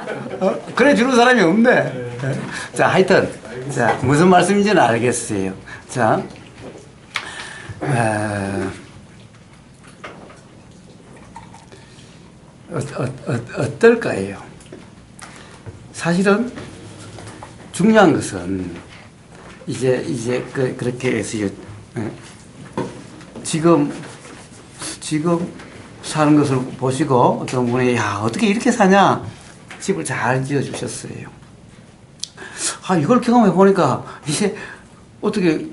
그래 주는 사람이 없네. 자 하여튼 자 무슨 말씀인지는 알겠어요. 자 어떨까요? 사실은 중요한 것은 이제 그렇게 해서 지금 사는 것을 보시고 어떤 분이 어떻게 이렇게 사냐 집을 잘 지어 주셨어요. 이걸 경험해 보니까 이제 어떻게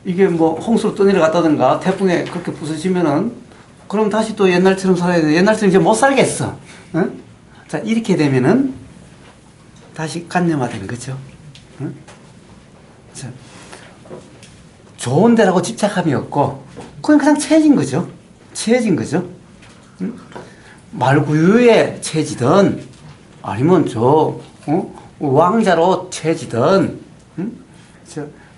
이게 뭐 홍수로 떠내려갔다든가 태풍에 그렇게 부서지면은 그럼 다시 또 옛날처럼 살아야 돼. 옛날처럼 이제 못 살겠어. 응? 자 이렇게 되면은 다시 관념화되는 거죠. 응? 자, 좋은 데라고 집착함이 없고 그냥 채진 거죠. 채진 거죠. 응? 말구유에 채지든 아니면 왕자로 채지든 응?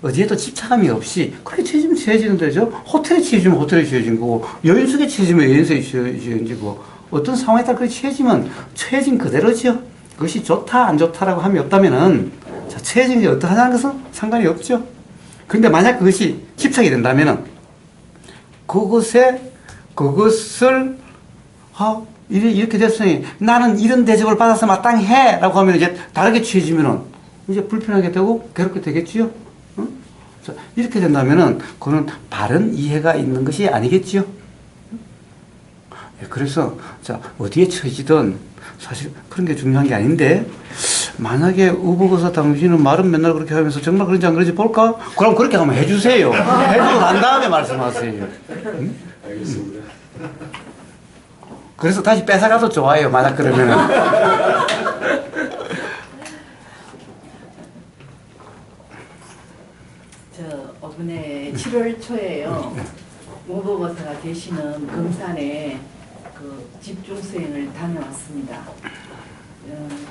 어디에도 집착함이 없이 그렇게 채지면 채지는 되죠. 호텔에 채지면 호텔에 채진 거고 여인숙에 채지면 여인숙에 채진 거고 어떤 상황에 따라 그렇게 채지면 채진 그대로죠. 그것이 좋다 안 좋다라고 함이 없다면은 자, 채진 게 어떠하냐는 것은 상관이 없죠. 그런데 만약 그것이 집착이 된다면은 그것을 이렇게 됐으니 나는 이런 대접을 받아서 마땅해 라고 하면 이제 다르게 취해지면은 이제 불편하게 되고 괴롭게 되겠지요. 응? 자, 이렇게 된다면은 그거는 바른 이해가 있는 것이 아니겠지요. 그래서 자 어디에 처지든 사실 그런 게 중요한 게 아닌데 만약에 우보거사 당신은 말은 맨날 그렇게 하면서 정말 그런지 안 그런지 볼까? 그럼 그렇게 한번 해주세요. 해주고 난 다음에 말씀하세요. 응? 알겠습니다. 그래서 다시 뺏어가도 좋아요. 만약 그러면은. 이번에 7월 초에요. 우보거사가 계시는 금산에 그 집중수행을 다녀왔습니다.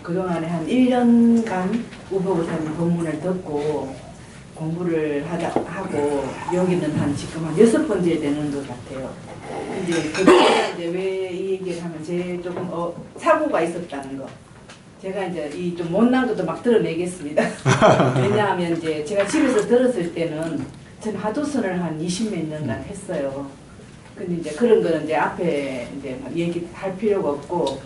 그동안에 한 1년간 우보거사님 법문을 듣고 공부를 하고 여기는 지금 한 6번째 되는 것 같아요. 이제 그동안 이제 왜 이 얘기를 하면 제 조금 사고가 있었다는 거. 제가 이제 이 좀 못난 것도 막 드러내겠습니다. 왜냐하면 이제 제가 집에서 들었을 때는 전 하도선을 한 20몇 년간 했어요. 근데 이제 그런 거는 이제 앞에 이제 막 얘기할 필요가 없고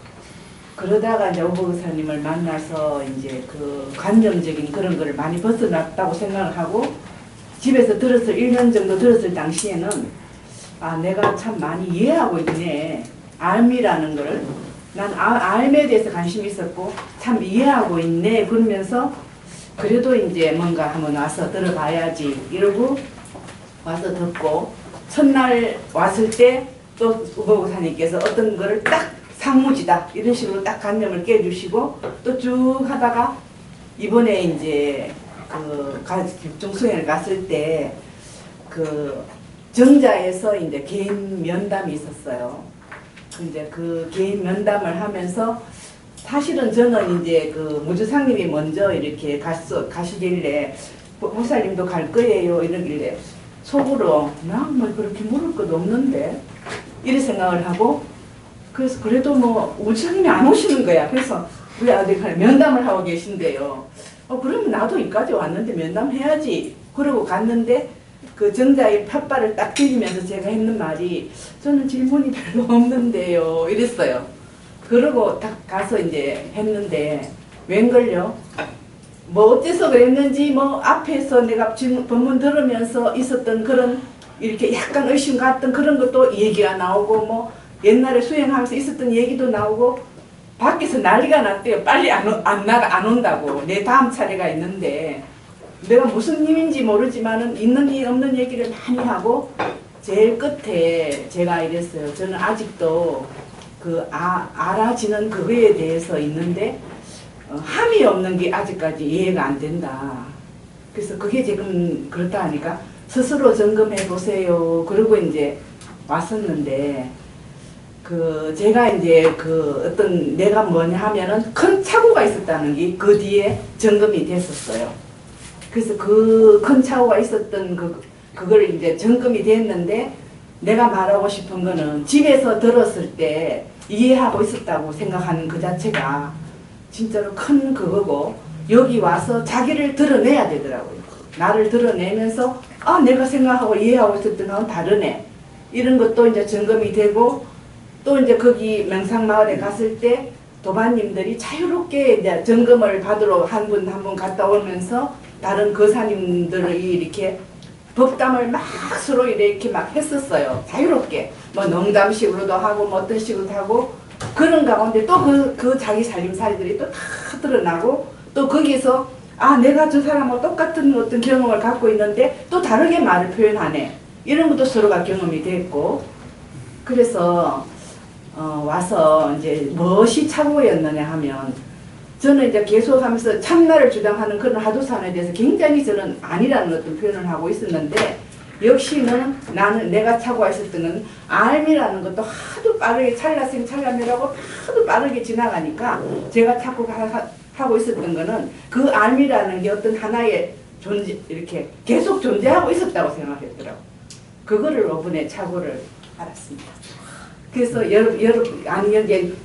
그러다가 이제 우보거사님을 만나서 이제 그 관념적인 그런 거를 많이 벗어났다고 생각을 하고 집에서 1년 정도 들었을 당시에는 내가 참 많이 이해하고 있네. 알미라는 거를 난 알매에 대해서 관심이 있었고 참 이해하고 있네 그러면서 그래도 이제 뭔가 한번 와서 들어봐야지 이러고 와서 듣고 첫날 왔을 때 또 우보거사님께서 어떤 거를 딱 상무지다 이런 식으로 딱 관념을 깨주시고 또 쭉 하다가 이번에 이제 그 집중수행을 갔을 때 그 정자에서 이제 개인 면담이 있었어요. 이제 그 개인 면담을 하면서 사실은 저는 이제 그 무주상님이 먼저 이렇게 가시길래 목사님도 갈 거예요 이러길래 속으로 나 뭐 그렇게 물을 것도 없는데 이런 생각을 하고 그래서 그래도 뭐 무주상님이 안 오시는 거야. 그래서 우리 아들이 면담을 하고 계신데요. 그러면 나도 여기까지 왔는데 면담해야지. 그러고 갔는데 그 정자의 팥발을 딱 디디면서 제가 했는 말이 저는 질문이 별로 없는데요 이랬어요. 그러고 딱 가서 이제 했는데 웬걸요? 뭐 어째서 그랬는지 뭐 앞에서 내가 지금 법문 들으면서 있었던 그런 이렇게 약간 의심 같던 그런 것도 얘기가 나오고 뭐 옛날에 수행하면서 있었던 얘기도 나오고 밖에서 난리가 났대요. 빨리 안 온다고. 내 다음 차례가 있는데 내가 무슨 님인지 모르지만은 있는 일 없는 얘기를 많이 하고 제일 끝에 제가 이랬어요. 저는 아직도 알아지는 그거에 대해서 있는데 함이 없는 게 아직까지 이해가 안 된다. 그래서 그게 지금 그렇다 하니까 스스로 점검해 보세요. 그러고 이제 왔었는데 제가 이제 어떤 내가 뭐냐 하면은 큰 착오가 있었다는 게 그 뒤에 점검이 됐었어요. 그래서 그 큰 착오가 있었던 그걸 이제 점검이 됐는데 내가 말하고 싶은 거는 집에서 들었을 때 이해하고 있었다고 생각하는 그 자체가 진짜로 큰 그거고 여기 와서 자기를 드러내야 되더라고요. 나를 드러내면서 내가 생각하고 이해하고 있었던 거는 다르네. 이런 것도 이제 점검이 되고 또 이제 거기 명상마을에 갔을 때 도반님들이 자유롭게 이제 점검을 받으러 한 분 한 분 갔다 오면서 다른 거사님들이 이렇게 법담을 막 서로 이렇게 막 했었어요. 자유롭게. 뭐 농담식으로도 하고 뭐 어떤 식으로도 하고 그런 가운데 또 그 자기 살림살이들이 또 다 드러나고 또 거기서 내가 저 사람하고 똑같은 어떤 경험을 갖고 있는데 또 다르게 말을 표현하네. 이런 것도 서로가 경험이 됐고 그래서 와서 이제 무엇이 착오였느냐 하면 저는 이제 계속하면서 참나를 주장하는 그런 하도산에 대해서 굉장히 저는 아니라는 어떤 표현을 하고 있었는데 역시는 내가 착오했었던 건 알미라는 것도 하도 빠르게 찰나생 찰나멸하고 하도 빠르게 지나가니까 제가 자꾸 하고 있었던 거는 그 알미라는 게 어떤 하나의 존재 이렇게 계속 존재하고 있었다고 생각했더라고요. 그거를 이번에 착오를 알았습니다. 그래서 여러분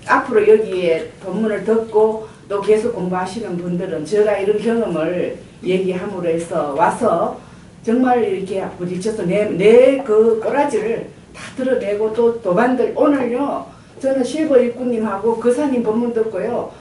앞으로 여기에 본문을 듣고 또 계속 공부하시는 분들은 제가 이런 경험을 얘기함으로 해서 와서 정말 이렇게 부딪혀서 내 그 꼬라지를 다 드러내고 또 도반들 오늘요 저는 실버 일꾼님하고 거사님 법문 듣고요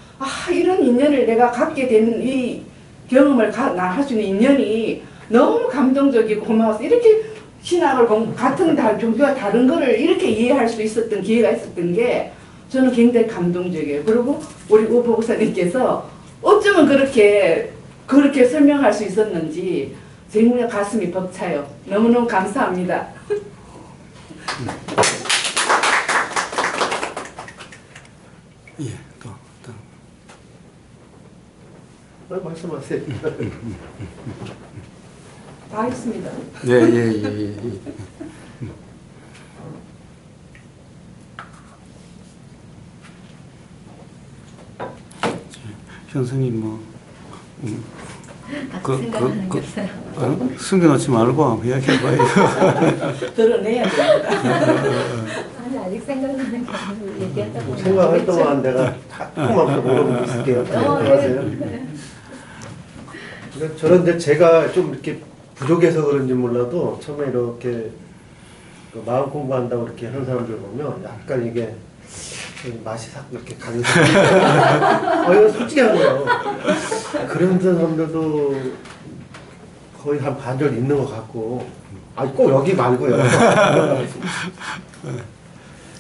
이런 인연을 내가 갖게 된 이 경험을 할 수 있는 인연이 너무 감동적이고 고마워서 이렇게 신학을 같은 종교와 다른 거를 이렇게 이해할 수 있었던 기회가 있었던 게 저는 굉장히 감동적이에요. 그리고 우리 우 보고사님께서 어쩌면 그렇게 설명할 수 있었는지 정말 가슴이 벅차요. 너무너무 감사합니다. 예, 또. 말씀하세요. 다 했습니다. 예. 현수님 생각하는 게 없어요. 숨겨놓지 말고 한번 이야기해봐요. 드러내야 됩니다. 아니 아직 생각나는 게 아니고 얘기하다 보면 생각할 동안 내가 조금만 물어보고 있을게요. 안녕하세요. 저는 이제 제가 좀 이렇게 부족해서 그런지 몰라도 처음에 이렇게 마음 공부한다고 이렇게 하는 사람들 보면 약간 이게 맛이 싹 이렇게 가는 이거 솔직히 한 거예요. 그런 사람들도 거의 한 반절 있는 것 같고 꼭 여기 말고요.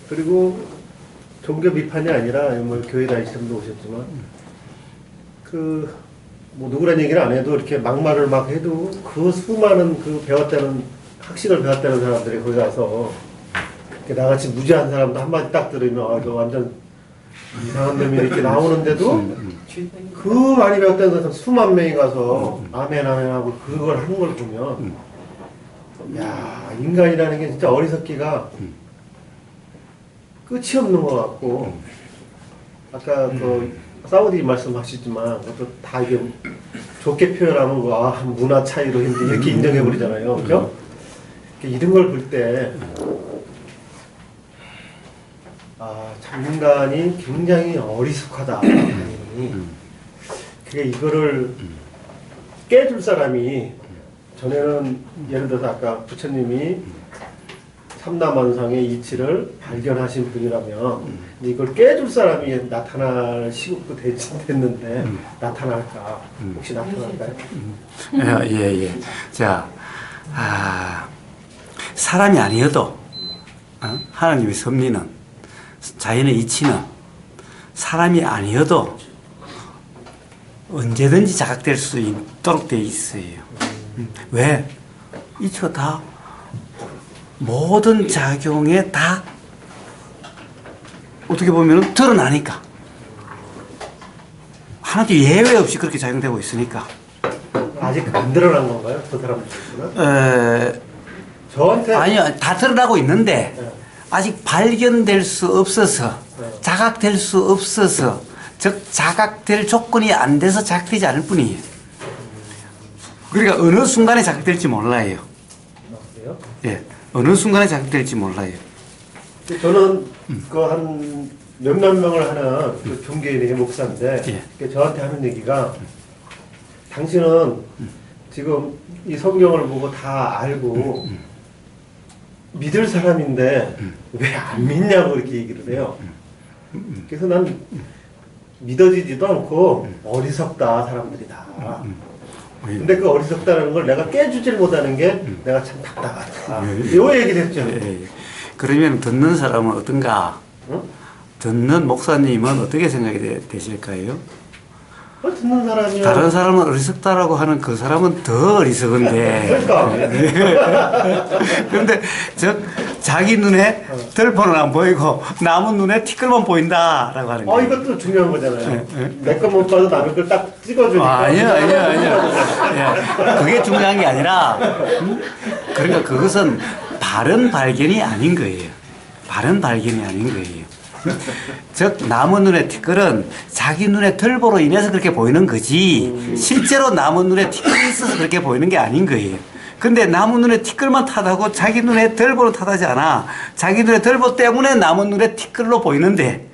그리고 종교 비판이 아니라 뭐 교회 다니시는 분도 오셨지만 뭐 누구란 얘기를 안 해도 이렇게 막말을 막 해도 그 수많은 배웠다는 학식을 배웠다는 사람들이 거기 가서 나같이 무지한 사람도 한마디 딱 들으면 이거 완전 이상한 놈이 이렇게 나오는데도 그 많이 배웠다는 사람 수만 명이 가서 아멘 하고 그걸 하는 걸 보면 야 인간이라는 게 진짜 어리석기가 끝이 없는 것 같고 아까 사우디 말씀하시지만 그것도 다 이게 좋게 표현하면 문화 차이로 이렇게 인정해 버리잖아요, 그죠? 이런 걸 볼 때 참 인간이 굉장히 어리숙하다. 그게 이거를 깨줄 사람이 전에는 예를 들어서 아까 부처님이 삼라만상의 이치를 발견하신 분이라면 이걸 깨줄 사람이 나타날 시국도 됐는데 나타날까? 혹시 나타날까요? 예. 자, 사람이 아니어도 하나님의 섭리는 자연의 이치는 사람이 아니어도 언제든지 자각될 수 있도록 되어 있어요. 왜? 이치가 다 모든 작용에 다 어떻게 보면 드러나니까. 하나도 예외 없이 그렇게 작용되고 있으니까. 아직 안 드러난 건가요? 그 사람들은? 저한테 아니요, 다 드러나고 있는데 네. 아직 발견될 수 없어서 네. 자각될 수 없어서 즉 자각될 조건이 안 돼서 자각되지 않을 뿐이에요. 그러니까 어느 순간에 자각될지 몰라요. 그래요? 예, 어느 순간에 자각될지 몰라요. 저는 그 한 몇몇 명을 하는 그 종교인의 목사인데 예. 그 저한테 하는 얘기가 당신은 지금 이 성경을 보고 다 알고 믿을 사람인데 왜 안 믿냐고 이렇게 얘기를 해요. 그래서 난 믿어지지도 않고 어리석다 사람들이 다. 근데 그 어리석다는 걸 내가 깨주질 못하는 게 내가 참 답답하다. 요 얘기를 했죠. 예, 그러면 듣는 사람은 어떤가? 응? 듣는 목사님은 어떻게 생각이 되실까요? 듣는 사람이 다른 사람은 어리석다라고 하는 그 사람은 더 어리석은데. 그러니까 그런데 자기 눈에 들보는 안 보이고 남은 눈에 티끌만 보인다라고 하는 거예요. 이것도 중요한 거잖아요. 내 것만 봐도 남의 걸 딱 찍어주니까. 아니요. 그게 중요한 게 아니라, 그러니까 그것은 바른 발견이 아닌 거예요. 바른 발견이 아닌 거예요. 즉, 남은 눈에 티끌은 자기 눈에 들보로 인해서 그렇게 보이는 거지, 실제로 남은 눈에 티끌이 있어서 그렇게 보이는 게 아닌 거예요. 근데 남은 눈에 티끌만 탓하고 자기 눈에 들보는 탓하지 않아. 자기 눈에 들보 때문에 남은 눈에 티끌로 보이는데,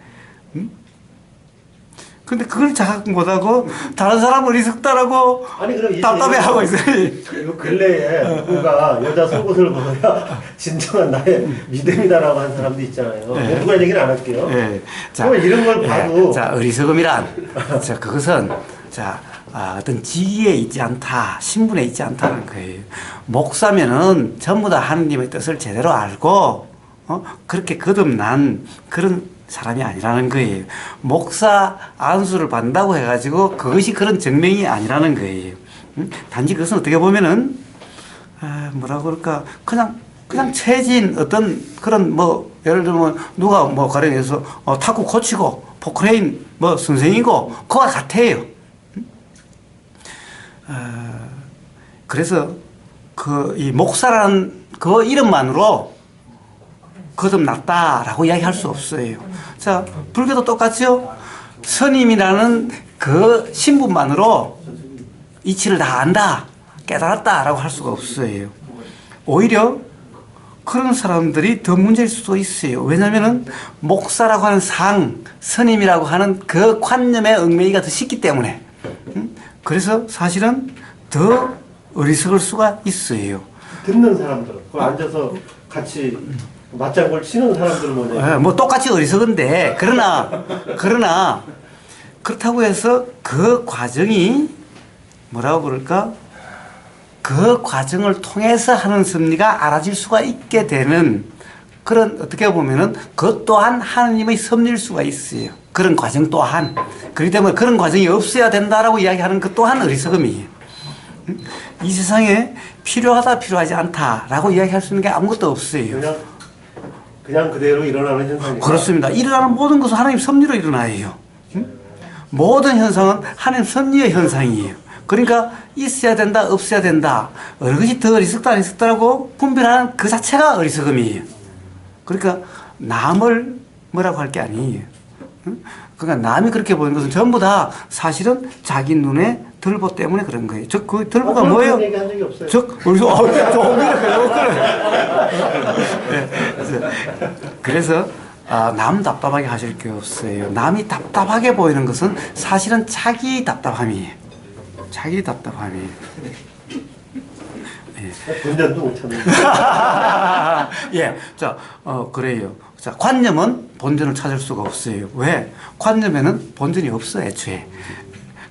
근데 그걸 자각 못하고 다른 사람 어리석다라고 아니 그럼 답답해하고 있어요. 요 근래에 누가 여자 속옷을 보야 진정한 나의 믿음이다라고 하는 사람도 있잖아요. 네. 누가 얘기는 안 할게요. 예. 그럼 이런 걸 봐도 자, 어리석음이란, 자, 그것은, 자, 어떤 직위에 있지 않다, 신분에 있지 않다는 거예요. 목사면은 전부 다 하느님의 뜻을 제대로 알고, 그렇게 거듭난 그런 사람이 아니라는 거예요. 목사 안수를 받는다고 해가지고 그것이 그런 증명이 아니라는 거예요. 단지 그것은 어떻게 보면은, 뭐라고 그럴까, 그냥 체진 어떤 그런 예를 들면 누가 가령해서 탁구 코치고 포크레인 선생이고 그와 같아요. 그래서 이 목사라는 그 이름만으로 거듭났다라고 이야기할 수 없어요. 자, 불교도 똑같죠. 스님이라는 그 신분만으로 이치를 다 안다, 깨달았다라고 할 수가 없어요. 오히려 그런 사람들이 더 문제일 수도 있어요. 왜냐하면 목사라고 하는 상, 스님이라고 하는 그 관념에 얽매이가 더 쉽기 때문에. 그래서 사실은 더 어리석을 수가 있어요. 듣는 사람들, 그 앉아서 같이 맞장구를 치는 사람들은 뭐냐? 똑같이 어리석은데, 그러나 그렇다고 해서 그 과정이 뭐라고 그럴까? 그 과정을 통해서 하는 섭리가 알아질 수가 있게 되는 그런, 어떻게 보면은 그것 또한 하느님의 섭리일 수가 있어요. 그런 과정 또한. 그렇기 때문에 그런 과정이 없어야 된다라고 이야기하는 것 또한 어리석음이에요. 이 세상에 필요하다, 필요하지 않다라고 이야기할 수 있는 게 아무것도 없어요. 그냥 그대로 일어나는 현상이다. 그렇습니다. 일어나는 모든 것은 하나님 섭리로 일어나요. 모든 현상은 하나님 섭리의 현상이에요. 그러니까 있어야 된다, 없어야 된다, 어느 것이 더 어리석다, 어리석다라고 분별하는 그 자체가 어리석음이에요. 그러니까 남을 뭐라고 할 게 아니에요. 그러니까 남이 그렇게 보이는 것은 전부 다 사실은 자기 눈에 들보 때문에 그런 거예요. 그 들보가 뭐예요? 얘기한 적이 없어요. 그래서 남 답답하게 하실 게 없어요. 남이 답답하게 보이는 것은 사실은 자기 답답함이에요. 자기 답답함이에요. 본전도 못 찾는. 예, 자, 그래요. 자, 관념은 본전을 찾을 수가 없어요. 왜? 관념에는 본전이 없어, 애초에.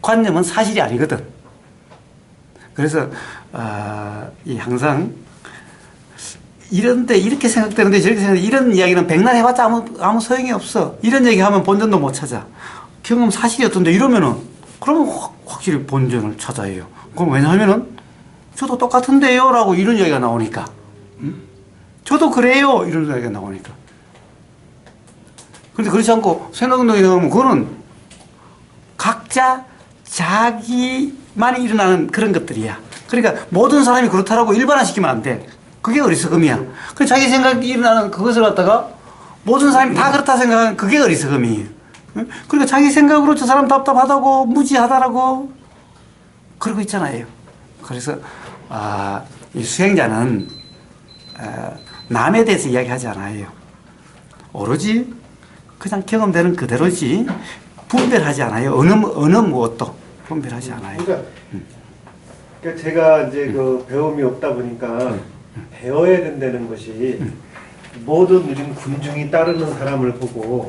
관념은 사실이 아니거든. 그래서, 항상, 이런데, 이렇게 생각되는데, 저렇게 생각되는데, 이런 이야기는 백날 해봤자 아무 소용이 없어. 이런 얘기 하면 본전도 못 찾아. 경험 사실이 어떤데, 이러면은, 그러면 확실히 본전을 찾아야 해요. 그럼 왜냐하면은, 저도 똑같은데요? 라고 이런 얘기가 나오니까. 저도 그래요. 이런 이야기가 나오니까. 그런데 그렇지 않고 생각운동에 하면 그거는 각자 자기만이 일어나는 그런 것들이야. 그러니까 모든 사람이 그렇다라고 일반화시키면 안 돼. 그게 어리석음이야. 그 자기 생각이 일어나는 그것을 갖다가 모든 사람이 다 그렇다 생각하는 그게 어리석음이에요. 응? 그러니까 자기 생각으로 저 사람 답답하다고 무지하다라고 그러고 있잖아요. 그래서 이 수행자는 남에 대해서 이야기하지 않아요. 오로지 그냥 경험되는 그대로지 분별하지 않아요. 어느 무엇도 분별하지 않아요. 그러니까 제가 이제 그 배움이 없다 보니까 배워야 된다는 것이 모든 요즘 군중이 따르는 사람을 보고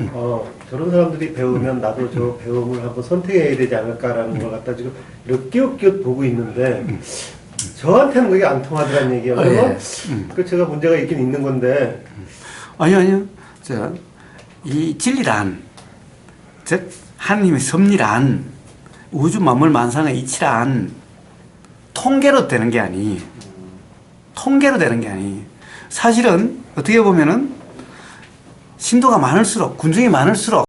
저런 사람들이 배우면 나도 저 배움을 한번 선택해야 되지 않을까라는 걸 갖다 지금 이렇게 엇끼엇 보고 있는데 저한테는 그게 안 통하더란 얘기예요. 그 제가 문제가 있긴 있는 건데 아니요. 이 진리란, 즉 하나님의 섭리란, 우주 만물 만상의 이치란 통계로 되는 게 아니. 통계로 되는 게 아니. 사실은 어떻게 보면은 신도가 많을수록, 군중이 많을수록